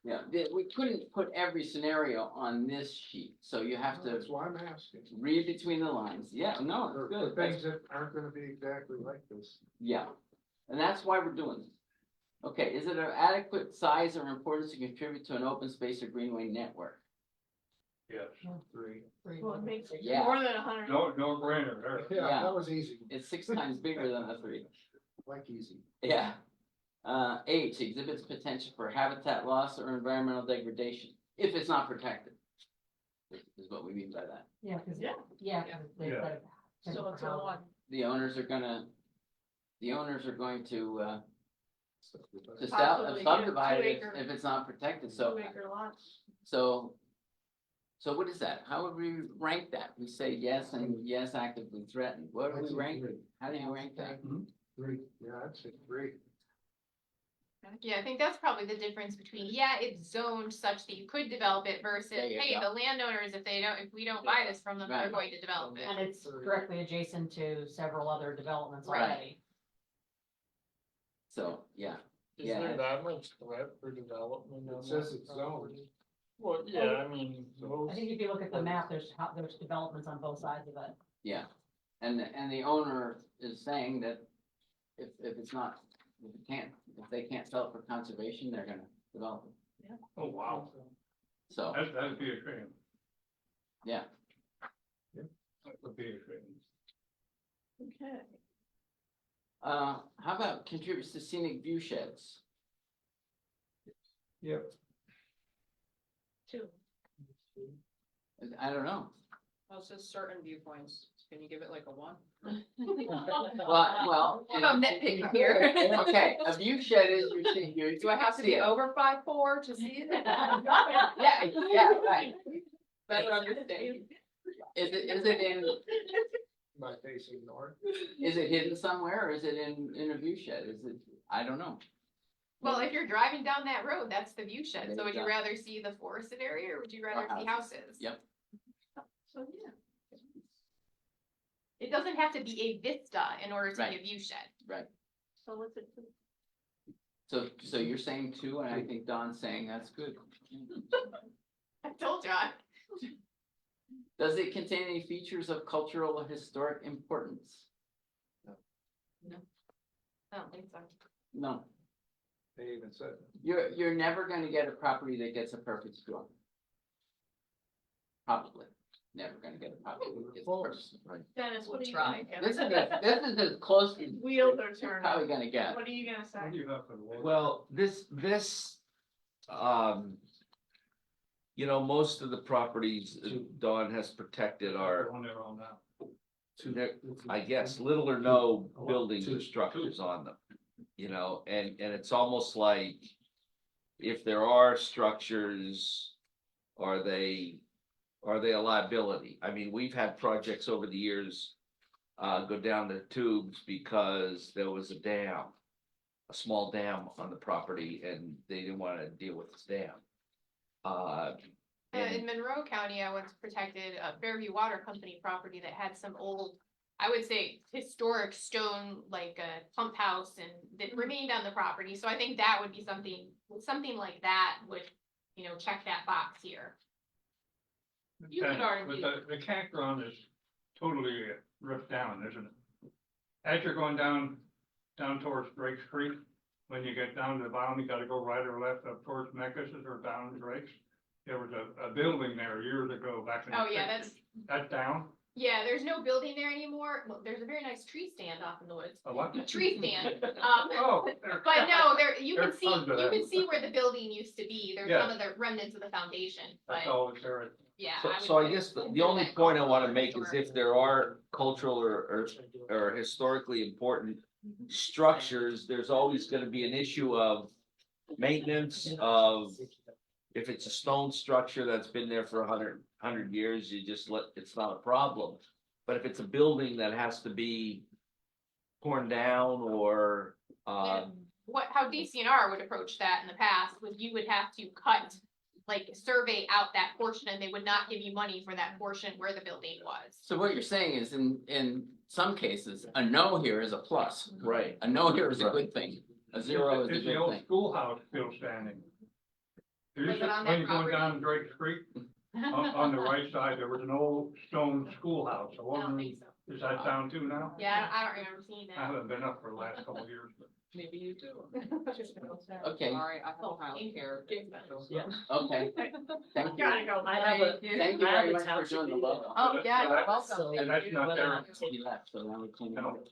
Yeah, we couldn't put every scenario on this sheet, so you have to That's why I'm asking. read between the lines. Yeah, no, For it's good. things that aren't gonna be exactly like this. Yeah, and that's why we're doing this. Okay, is it of adequate size or importance to contribute to an open space or greenway network? Yes, 3. Well, it makes it Yeah. more than 100. no brainer there. Yeah, Yeah. that was easy, It's 6 times bigger than a 3. like easy. Yeah. H, exhibits potential for habitat loss or environmental degradation, if it's not protected. Is what we mean by that. Yeah, cause, Yeah. yeah, 'cause they Yeah. let it. So it's a 1. The owners are going to Possibly, yeah, subdivide 2 it acre. if it's not protected, so. 2-acre lots. So what is that? How would we rank that? We say yes and yes actively threatened. What do I'd we say rank? 3. How do you rank that? 3, yeah, I'd say 3. Yeah, I think that's probably the difference between, it's zoned such that you could develop it versus, There you hey, go. the landowners, if we don't buy this from them, they're Right. going to develop it. And it's directly adjacent to several other developments Right. already. So, yeah. Is Yeah. there that much threat for development on It says that it's zoned. property? Well, yeah, I mean, I most, think if you look at the map, there's developments on both sides of it. Yeah, and the owner is saying that if it's not, if they can't sell it for conservation, they're gonna develop it. Oh, wow, So, that'd be a shame. yeah, That would be a shame. Okay. how about contributes to scenic view sheds? Yep. 2. I don't know. Well, it says certain viewpoints. Can you give it like a 1? Well. I'm nitpicking here. Okay, a view shed is your. Do I have to be over 5'4" to see it? Yeah, right. Better understand. Is it in, By facing north. is it hidden somewhere or is it in a view shed? I don't know. Well, if you're driving down that road, that's the view shed. There So you would you go. rather see the forested area or would you rather see houses? Yep. So, yeah. It doesn't have to be a vista in order to be a Right. view shed. Right. So what's it? So you're saying two, and I think Don's saying that's good. I told you. Does it contain any features of cultural or historic importance? I don't think so. No, They even said. you're never gonna get a property that gets a perfect storm. Probably, never gonna get a property that gets a perfect storm. Dennis, what We'll are you try. gonna This is as close as Wheels are you're turning. probably gonna get. What are you gonna say? What do you have for the water? Well, this, you know, most of the properties Dawn has protected are, On there on now. there- I guess, little or no buildings or structures on them. You know, and it's almost like if there are structures, are they a liability? I mean, we've had projects over the years go down the tubes because there was a small dam on the property, and they didn't want to deal with this dam. In And Monroe County, I once protected a Fairview Water Company property that had some old, I would say historic stone, like a pump house and that remained on the property. So I think that would be something like that would, check that box here. You could argue. But the campground is totally ripped down, isn't it? As you're going down towards Drake's Creek, when you get down to the bottom, you gotta go right or left up towards Mecca's or down Drake's. There was a building there years ago back in the Oh, yeah, 60s. That's down? Yeah, there's no building there anymore. Well, there's a very nice tree stand off in the woods. A what? A tree stand. Oh. But no, you can There's see, tons of you that. can see where the building used to be. There's Yeah. some of the remnants of the foundation, but That's all that's there. yeah. so I guess the only point I want to make is if there are cultural or historically important structures, there's always gonna be an issue of maintenance of, if it's a stone structure that's been there for 100 years, you just it's not a problem. But if it's a building that has to be torn down or, How DCNR would approach that in the past was you would have to survey out that portion and they would not give you money for that portion where the building was. So what you're saying is in some cases, a no here is a plus. right, A no here is a good thing. A zero is a Is the good old thing. schoolhouse still standing? There Was used it to- on When that you're going property? down Drake's Creek, on the right side, there was an old stone schoolhouse. I I don't wonder, think so. is that down too now? Yeah, I don't remember seeing I that. haven't been up for the last couple of years, but. Maybe you do. Okay, Sorry, I have Oh, childcare. Yeah. okay. Thank you. Gotta go. I have a. Thank you I have very a much for township doing the meeting. logo. Oh, yeah, you're welcome. So- And that's not there. He left, so now we can't. No.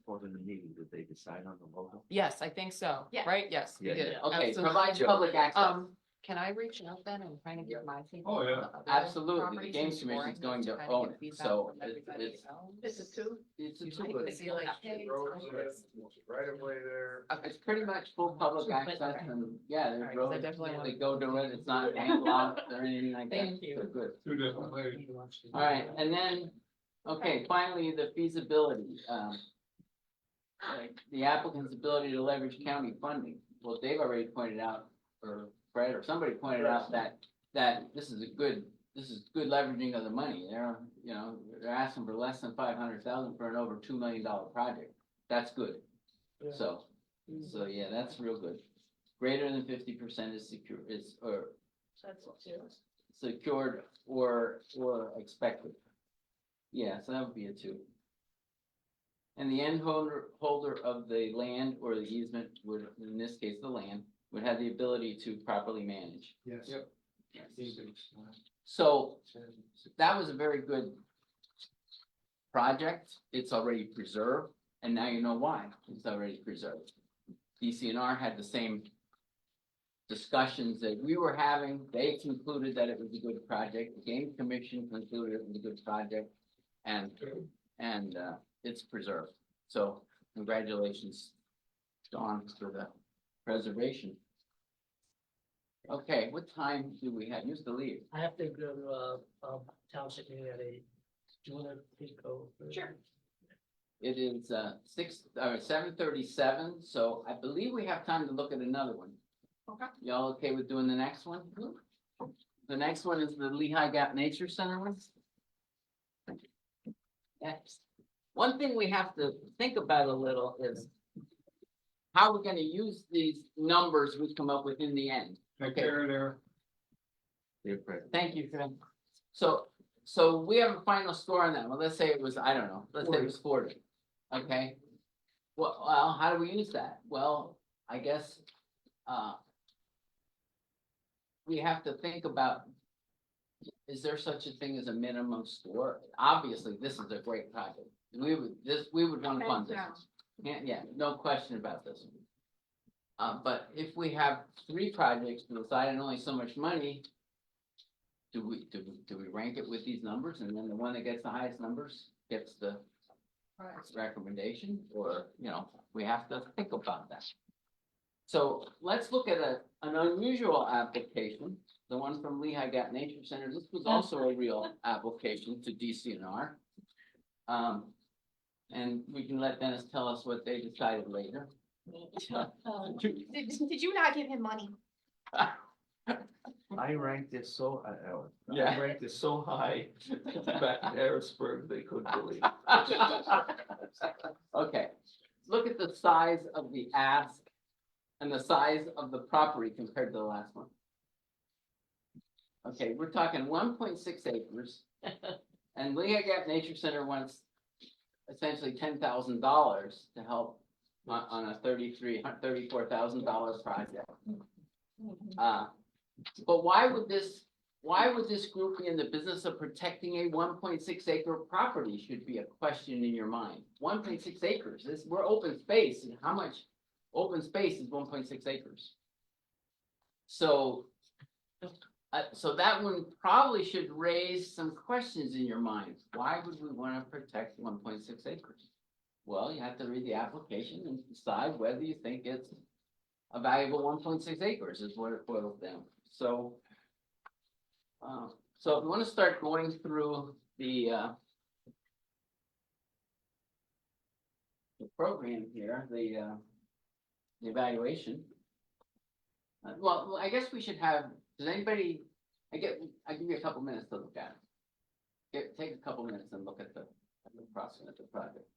for the meeting, did they decide on the logo? Yes, I think so, Yeah. right? Yes, we Yeah. did. Okay, Absolutely. provide public access. Can I reach out then and kind of give my feedback? Oh, yeah. on the other Absolutely. The properties Games and Commission's scoring going them to kind of own get it, feedback so from everybody it's- else? This is two. It's a You two might good. feel like, hey, it's Right away there. It's pretty much full public access and, yeah, there's Alright, 'cause I roads, definitely they want- go to it, it's not landlocked or anything like that. Thank you. They're good. Two different ways. All right, and then, okay, finally, the feasibility, the applicant's ability to leverage county funding. Well, Dave already pointed out, or Fred, or somebody pointed out that this is good leveraging of the money. They're asking for less than 500,000 for an over $2 million project. That's good. Yeah. So yeah, that's real good. Greater than 50% is secure, That's two. secured or expected. Yeah, so that would be a 2. And the end holder of the land or the easement would, in this case, the land, would have the ability to properly manage. Yes. Yes. So that was a very good project. It's already preserved, and now you know why it's already preserved. DCNR had the same discussions that we were having. They concluded that it was a good project. The Game Commission concluded it was a good project, and it's preserved. So congratulations, Dawn, for the preservation. Okay, what time do we have? Used to leave. I have to go to a township meeting at 8. Do you wanna take over? Sure. It is 7:37, so I believe we have time to look at another one. Okay. Y'all okay with doing the next one? The next one is the Lehigh Gap Nature Center one. Yes. One thing we have to think about a little is how we're gonna use these numbers we come up with in the end. Take Okay. care there. Thank you, Fran. So we have a final score on that. Well, let's say it was, I don't know, let's say it was 40. Okay? Well, how do we use that? Well, I guess, we have to think about, is there such a thing as a minimum score? Obviously, this is a great project. We would want to fund this. Yeah, no question about this. But if we have 3 projects to decide on only so much money, do we rank it with these numbers, and then the one that gets the highest numbers gets the recommendation, or, we have to think about that. So let's look at an unusual application, the one from Lehigh Gap Nature Center. This was also a real application to DCNR. And we can let Dennis tell us what they decided later. Did you not give him money? I ranked it so, Yeah. I ranked it so high, back in Harrisburg, they couldn't believe. Okay, look at the size of the ask and the size of the property compared to the last one. Okay, we're talking 1.6 acres. And Lehigh Gap Nature Center wants essentially $10,000 to help on a $34,000 project. But why would this group be in the business of protecting a 1.6 acre property should be a question in your mind. 1.6 acres, we're open space, and how much open space is 1.6 acres? So that one probably should raise some questions in your mind. Why would we want to protect 1.6 acres? Well, you have to read the application and decide whether you think it's a valuable 1.6 acres is what it boils down. So if you want to start going through the program here, the evaluation. Well, I guess we should have. Does anybody? I give you a couple minutes to look at it. Take a couple minutes and look at the process of the project.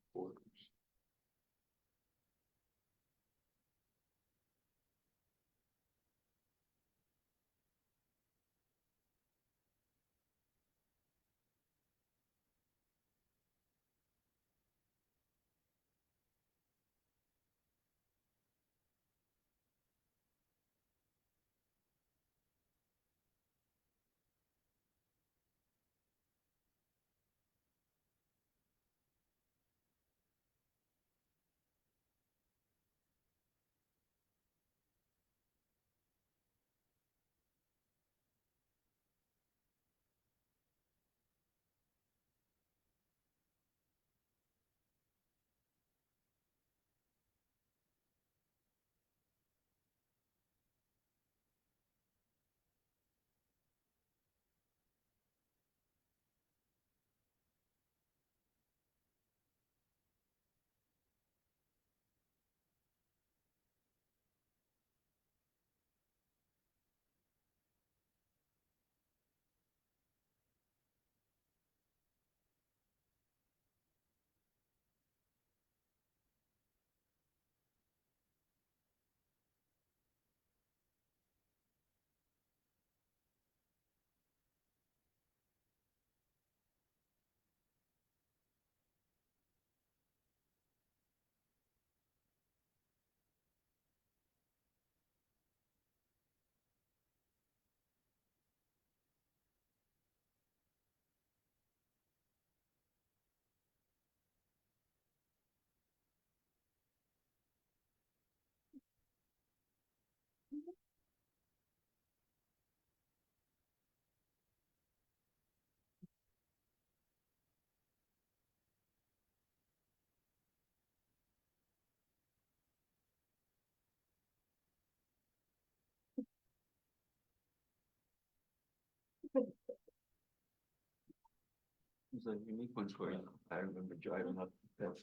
It's a unique one for you. I remember driving up that,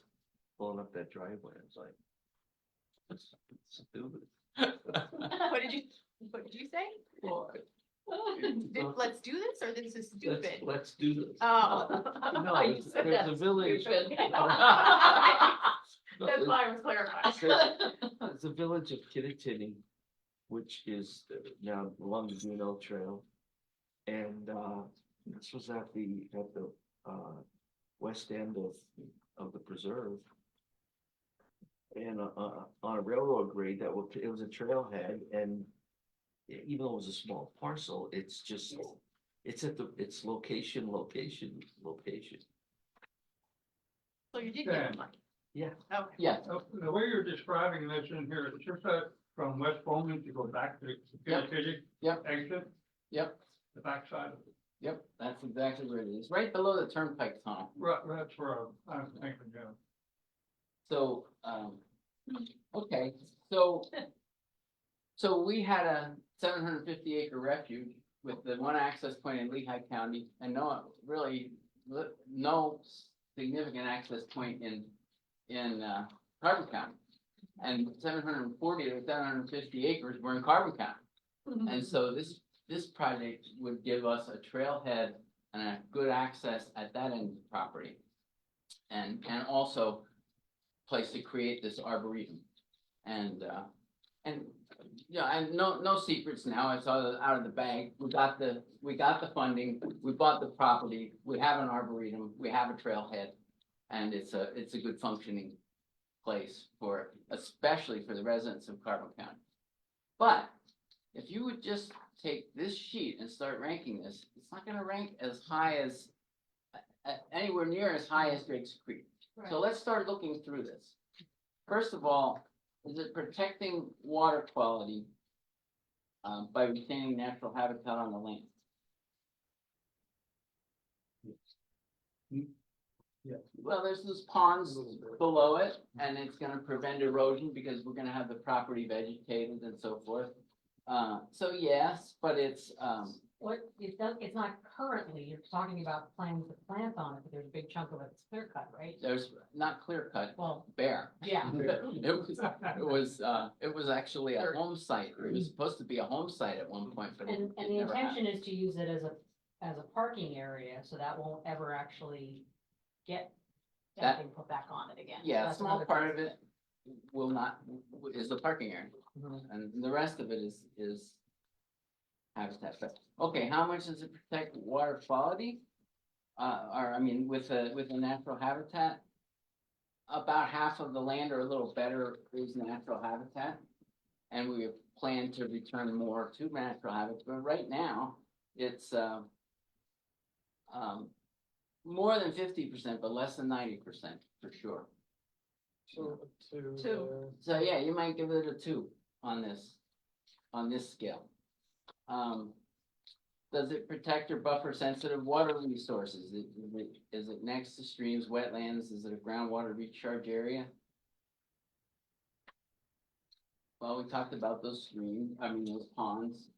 pulling up that driveway, it's like, it's stupid. What did you say? Well, Let's do this, or this is stupid? Let's do this. Oh. No, You said there's a that's village. stupid. That's why I was clarifying. It's a village of Kittatinny, which is now along the Juneau Trail. And, this was at the, west end of the preserve. And, on a railroad grade that was, it was a trailhead, and even though it was a small parcel, it's just, it's at it's location. So you did Yeah. get the money. Yeah. Okay. Yeah, The way you're describing this in here, it's just that from West Bowman to go back to Yep. City. Yep. Exit, yep, the backside of it. yep, that's exactly where it is, right below the turnpike tunnel. Right, that's where I'm thinking, yeah. So, okay, so we had a 750 acre refuge with the one access point in Lehigh County and no significant access point in Carbon County. And 740 or 750 acres were in Carbon County. And so this project would give us a trailhead and a good access at that end of the property. And also place to create this arboretum. And yeah, and no secrets now, it's all out of the bag. We got the funding, we bought the property, we have an arboretum, we have a trailhead. And it's a good functioning place especially for the residents of Carbon County. But if you would just take this sheet and start ranking this, it's not gonna rank as high as, anywhere near as high as Drake's Creek. So let's start looking through this. First of all, is it protecting water quality by retaining natural habitat on the land? Yeah. Well, there's those ponds below it, and it's gonna prevent erosion because we're gonna have the property vegetated and so forth. So yes, but it's, It's not currently, you're talking about planting the plant on it, but there's a big chunk of it that's clear cut, right? there's not clear cut, Well, bare. yeah. It was actually a home site. It was supposed to be a home site at one point, but And it the never intention happened. is to use it as a parking area, so that won't ever actually get That- anything put back on it again. Yeah, a That's small another part of piece. it will not, is the parking area, Mhm. and the rest of it is habitat. But, okay, how much does it protect water quality? Or, I mean, with a natural habitat? About half of the land or a little better is natural habitat. And we plan to return more to natural habitat, but right now, it's, more than 50%, but less than 90% for sure. So, Two. So yeah, you might give it a 2 on this scale. Does it protect or buffer sensitive water resources? Is it next to streams, wetlands? Is it a groundwater recharge area? Well, we talked about those those ponds.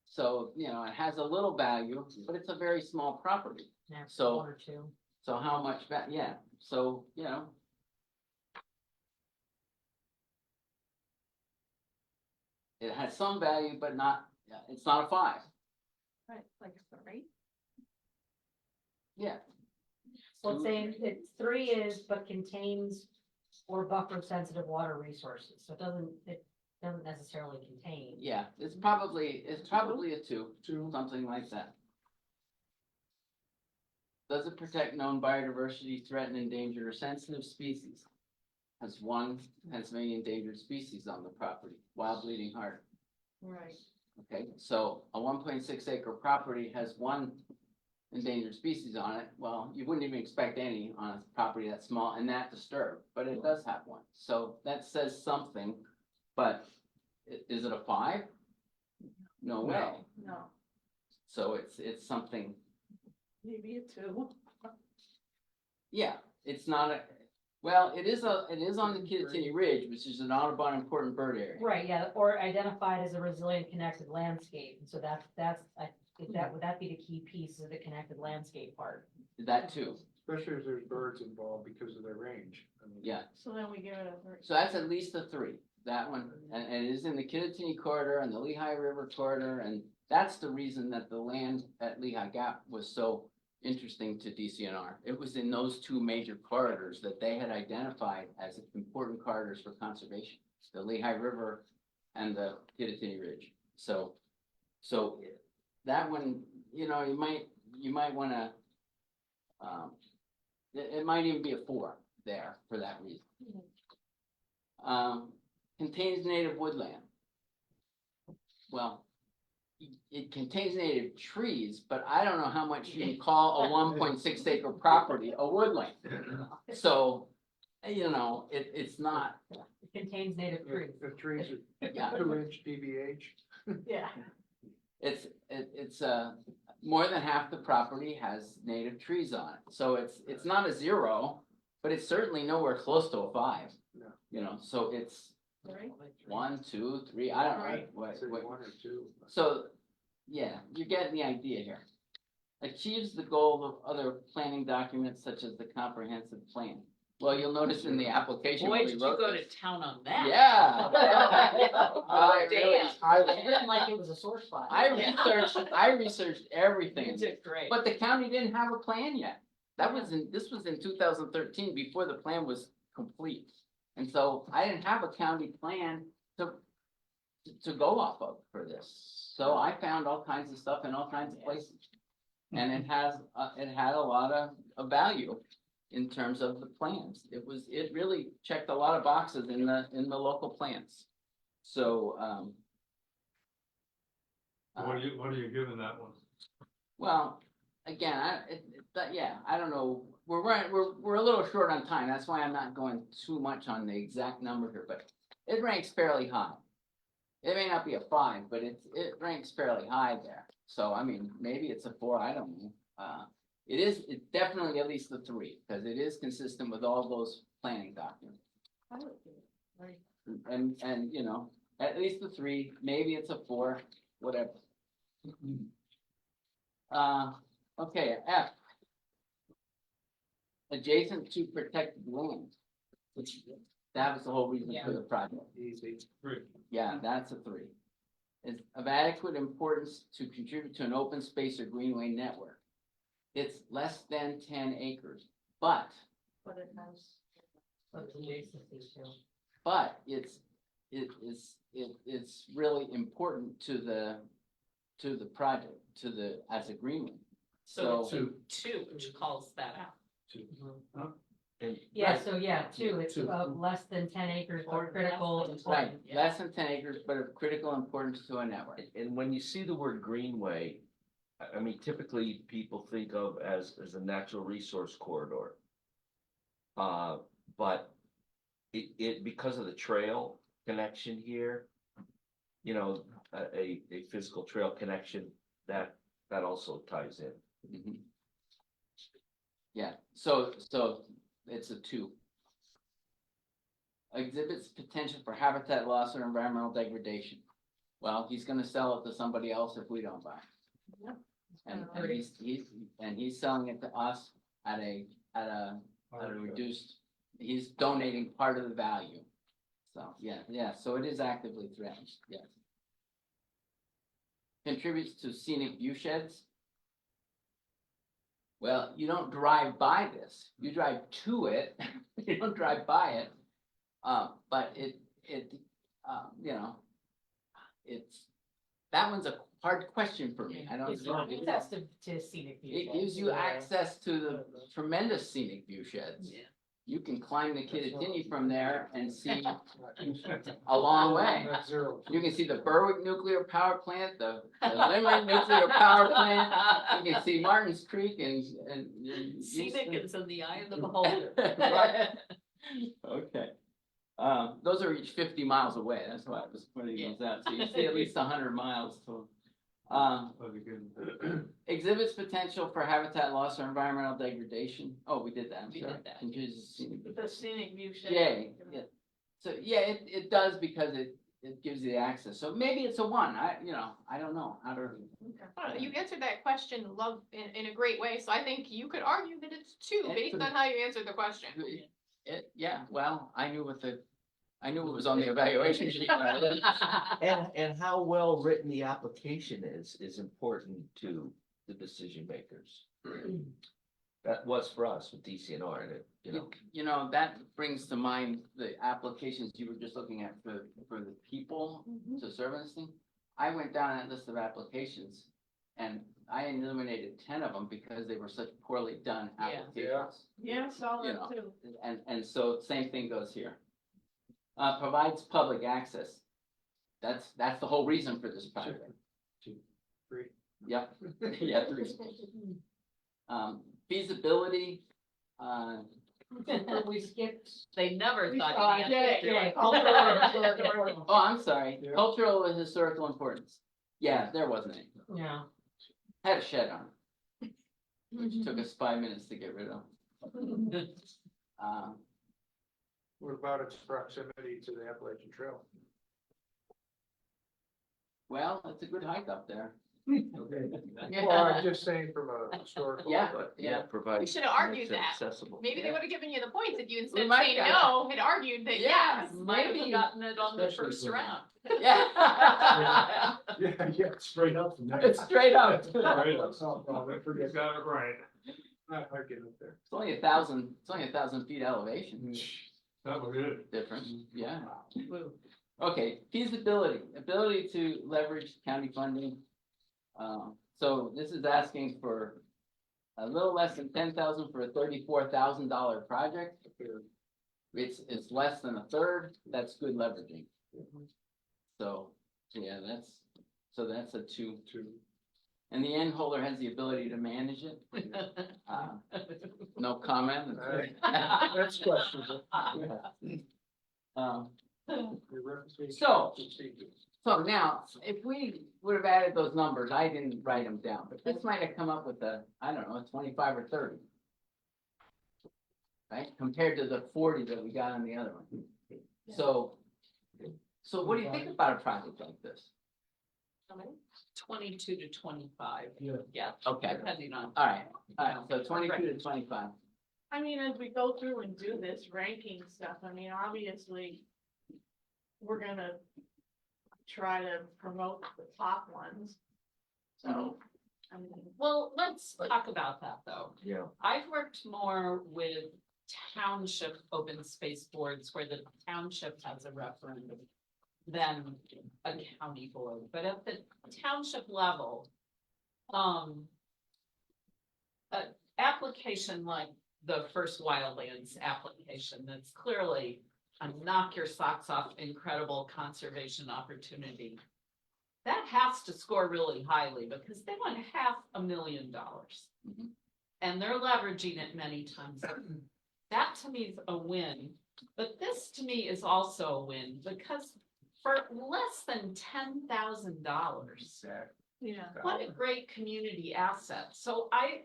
So, it has a little value, but it's a very small property. Yeah, So- 1 or 2. So how much, yeah, so, it has some value, but it's not a 5. Right, like three. Yeah. So it's saying that 3 is, but contains or buffer sensitive water resources, so it doesn't necessarily contain. Yeah, it's probably a 2, something like that. Does it protect known biodiversity, threatened, endangered, or sensitive species? Has 1 Pennsylvania endangered species on the property, wild bleeding heart. Right. Okay, so a 1.6 acre property has 1 endangered species on it. Well, you wouldn't even expect any on a property that small and that disturbed, but it does have 1. So that says something, but is it a 5? No way. No, So it's something, maybe a 2. yeah, it's not it is on the Kittatinny Ridge, which is an Audubon important bird area. Right, yeah, or identified as a resilient connected landscape, so would that be the key piece of the connected landscape part? That too, Especially if there's birds involved because of their range. I mean, yeah. So then we give it a 3. So that's at least a 3, that one, and it is in the Kittatinny corridor and the Lehigh River corridor, and that's the reason that the land at Lehigh Gap was so interesting to DCNR. It was in those two major corridors that they had identified as important corridors for conservation, the Lehigh River and the Kittatinny Ridge. So that one, you know, you might wanna, it might even be a 4 there for that reason. Contains native woodland. Well, it contains native trees, but I don't know how much you can call a 1.6 acre property a woodland. So, you know, it's not, It contains native trees. The trees yeah, are 2-inch DBH. Yeah. it's more than half the property has native trees on it. So it's not a 0, but it's certainly nowhere close to a 5. No. You know, so it's Right. 1, 2, 3, I don't know. What, Say 1 or 2. so, yeah, you're getting the idea here. Achieves the goal of other planning documents such as the comprehensive plan. Well, you'll notice in the application. Boy, when we did you wrote go to this- town on that. Yeah. Oh, damn. It didn't like it was a sore spot. I researched You everything, did great. but the county didn't have a plan yet. This was in 2013, before the plan was complete. And so I didn't have a county plan to go off of for this. So I found all kinds of stuff in all kinds of places. And it had a lot of value in terms of the plans. It really checked a lot of boxes in the local plans. So, What are you giving that one? well, again, I don't know, we're a little short on time, that's why I'm not going too much on the exact number here, but it ranks fairly high. It may not be a 5, but it ranks fairly high there, so I mean, maybe it's a 4, I don't know. It's definitely at least a 3, because it is consistent with all those planning documents. And, you know, at least a 3, maybe it's a 4, whatever. Okay, F. Adjacent to protected land. That was the whole reason for the project. Easy. 3. Yeah, that's a 3. Is of adequate importance to contribute to an open space or greenway network. It's less than 10 acres, but But it has. But adjacency too. But it's really important to the project, as a greenway. So So, it's a 2, which calls that out. Yeah, so yeah, 2, it's 2. less than 10 acres or critical Right. important. right, less than 10 acres, but of critical importance to a network. And when you see the word greenway, I mean, typically people think of as a natural resource corridor. But it because of the trail connection here, you know, a physical trail connection, that also ties in. Mhm. Yeah, so it's a 2. Exhibits potential for habitat loss or environmental degradation. Well, he's gonna sell it to somebody else if we don't buy it. Yep. And he's selling it to us at a reduced, he's donating part of the value. So, yeah, so it is actively threatened, yes. Contributes to scenic view sheds. Well, you don't drive by this, you drive to it, you don't drive by it. But you know, that one's a hard question for me, I don't. It's access to scenic view. It gives you access to the tremendous scenic view sheds. Yeah. You can climb the Kittatinny from there and see a long way. That's 0. You can see the Berwick Nuclear Power Plant, the Limerick Nuclear Power Plant. You can see Martins Creek and. Scenic is in the eye of the beholder. Okay. Those are each 50 miles away, that's why I was pointing those out, so you see at least 100 miles to. Exhibits potential for habitat loss or environmental degradation. Oh, we did that, I'm We sorry. did that. Confuses scenic view. The scenic view shed. Yeah. So, yeah, it does because it gives you the access, so maybe it's a 1, I don't know, how to. I don't know, you answered that question, love, in a great way, so I think you could argue that it's 2, based on how you answered the question. Yeah, well, I knew it was on the evaluation sheet. when I did. And how well written the application is important to the decision makers. That was for us with DCNR, and it, you know. You know, that brings to mind the applications you were just looking at for the people to serve on this thing. I went down that list of applications and I eliminated 10 of them because they were such poorly done Yeah. applications. Yeah, saw You that know. too. And so same thing goes here. Provides public access. That's the whole reason for this project. Three. Yep, yeah, 3. Feasibility, We skipped. They never We thought. saw you'd have to it. do it. oh, I'm sorry, Yeah. cultural and historical importance. Yeah, there wasn't any. Yeah. Had a shed on it, which took us 5 minutes to get rid of. What about its proximity to the Appalachian Trail? Well, it's a good hike up there. Okay. Yeah. Well, I'm just saying from a historical. Yeah. But, Yeah. provide. We should have argued makes it that. Accessible. Maybe they Yeah. would have given you the points if you instead of might saying have. no, had argued that yes. Might Maybe. have gotten it on the Especially first for- round. Yeah. Yeah, straight up from there. It's straight up. Straight up. That's not a problem. I forget. You got it right. Not hiking up there. It's only 1,000 feet elevation That was it. difference, yeah. Okay, feasibility, ability to leverage county funding. So this is asking for a little less than 10,000 for a $34,000 project. It's less than a third, that's good leveraging. So, yeah, that's a 2. And the end holder has the ability to manage it. No comment. That's questionable. Um, Your reputation So- precedes. So now, if we would have added those numbers, I didn't write them down, but this might have come up with I don't know, 25 or 30. Right, compared to the 40 that we got on the other one. So what do you think about a project like this? 22 to 25. Yeah. Yeah, Okay, depending on. all right, so 22 to 25. I mean, as we go through and do this ranking stuff, I mean, obviously, we're gonna try to promote the top ones. So, I mean, Well, let's talk about that though. Yeah. I've worked more with township open space boards where the township has a referendum than a county board, but at the township level, an application like the first Wildlands application, that's clearly a knock your socks off, incredible conservation opportunity. That has to score really highly because they want $500,000. Mhm. And they're leveraging it many times. That to me is a win, but this to me is also a win because for less than $10,000, yeah. what a great community asset. So I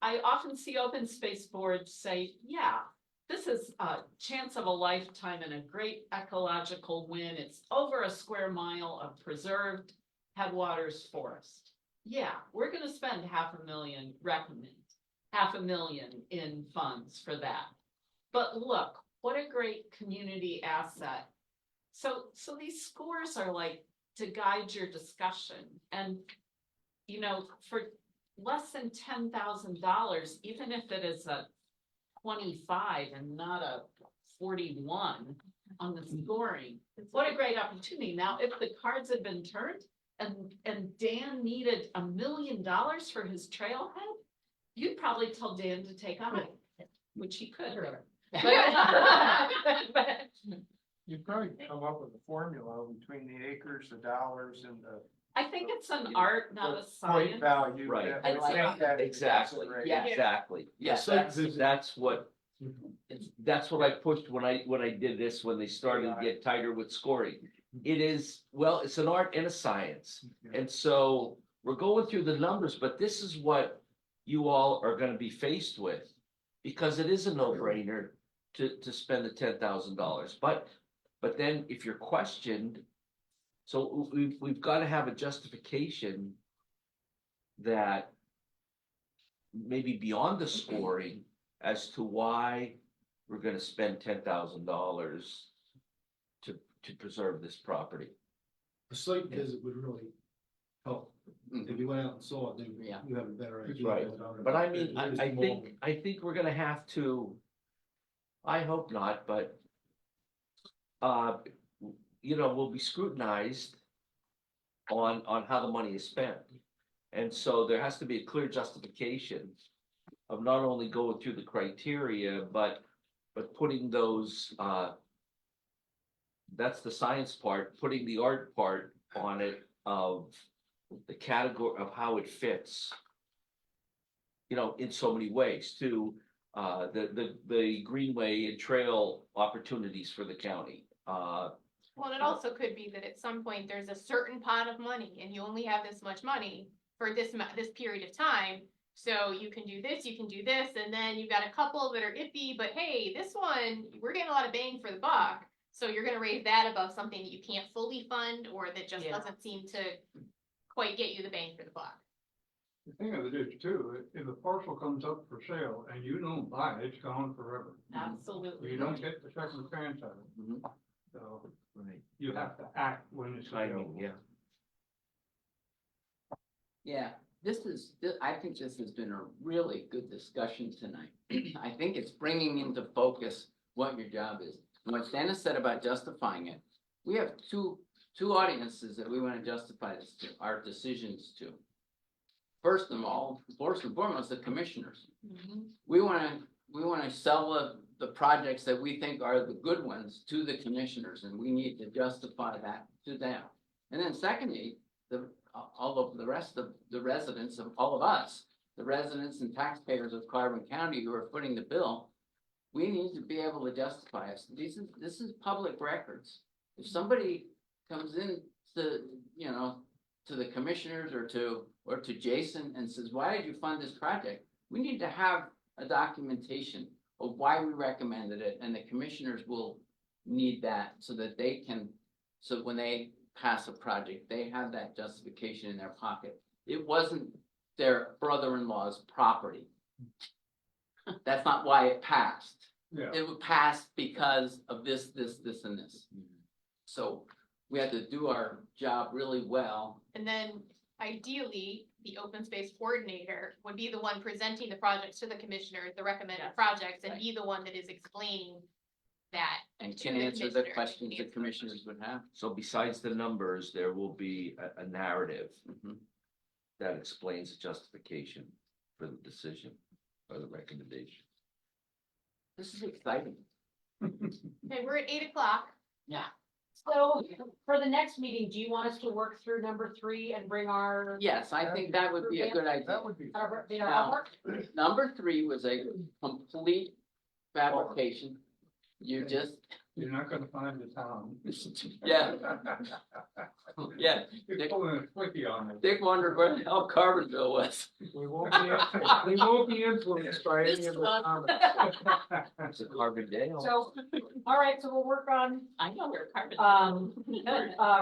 often see open space boards say, yeah, this is a chance of a lifetime and a great ecological win. It's over a square mile of preserved headwaters forest. Yeah, we're gonna spend recommend $500,000 in funds for that. But look, what a great community asset. So these scores are like to guide your discussion and, you know, for less than $10,000, even if it is a 25 and not a 41 on the scoring, what a great opportunity. Now, if the cards had been turned and Dan needed $1 million for his trailhead, you'd probably tell Dan to take on it, which he could. But- You'd probably come up with a formula between the acres, the dollars, and the I think it's an art, not a point science. value. Right. that I would like take that into Exactly, consideration. Yeah. exactly. Yes, That's what, that's what I pushed when I did this, when they started to get tighter with scoring. It is, well, it's an art and a science. And so we're going through the numbers, but this is what you all are gonna be faced with. Because it is a no-brainer to spend the $10,000, but then if you're questioned. So we've gotta have a justification that maybe beyond the scoring as to why we're gonna spend $10,000 to preserve this property. A site visit would really help. Mhm. If you went out and saw it, then Yeah. you have a better idea. Right. But I mean, It is I small. think we're gonna have to, I hope not, but we'll be scrutinized on how the money is spent. And so there has to be a clear justification of not only going through the criteria, but putting those, that's the science part, putting the art part on it of the category of how it fits. In so many ways to, the greenway and trail opportunities for the county. Well, it also could be that at some point there's a certain pot of money and you only have this much money for this period of time. So you can do this, and then you've got a couple that are iffy, but hey, this one, we're getting a lot of bang for the buck. So you're gonna raise that above something that you can't fully fund or that just Yeah. doesn't seem to quite get you the bang for the buck. The thing of it is too, if a parcel comes up for sale and you don't buy it, it's gone forever. Absolutely. You don't get the second chance at it, Mhm. so Right. you have to act when it's available. Timing, yeah. Yeah, I think this has been a really good discussion tonight. I think it's bringing into focus what your job is. And what Dennis said about justifying it, we have two audiences that we want to justify this to, our decisions to. First and foremost, the commissioners. We want to sell the projects that we think are the good ones to the commissioners, and we need to justify that to them. And then secondly, all of the rest of the residents of all of us, the residents and taxpayers of Carbon County who are footing the bill, we need to be able to justify us. This is public records. If somebody comes in to the commissioners or to Jason and says, why did you fund this project? We need to have a documentation of why we recommended it, and the commissioners will need that so that so when they pass a project, they have that justification in their pocket. It wasn't their brother-in-law's property. That's not why it passed. Yeah. It would pass because of this, and this. So we had to do our job really well. And then ideally, the open space coordinator would be the one presenting the projects to the commissioners, the recommended Yes, projects, and right. be the one that is explaining that. And to can the answer the commissioners, questions and the answer commissioners would have. So besides the numbers, there will be a narrative Mhm. that explains the justification for the decision or the recommendation. This is exciting. Okay, we're at 8:00. So for the next meeting, do you want us to work through number 3 and bring our? Yes, I think that would be a good idea. That would be. our Now- homework? Number 3 was a complete fabrication. You just, You're not gonna find the town. yeah, yeah. You're pulling a quickie on it. Dick wondered where the hell Carbonville was. We won't be influenced by any of the comments. It's a Carbondale. So, all right, so we'll work on, I know where carbon.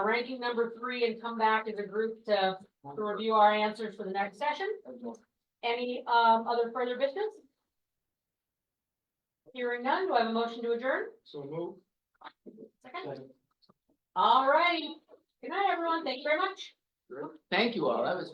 ranking number 3 and come back as a group to review our answers for the next session. Any, other further business? Hearing none, do I have a motion to adjourn? So move. Second. All righty. Good night, everyone. Thank you very much. Thank you all. That was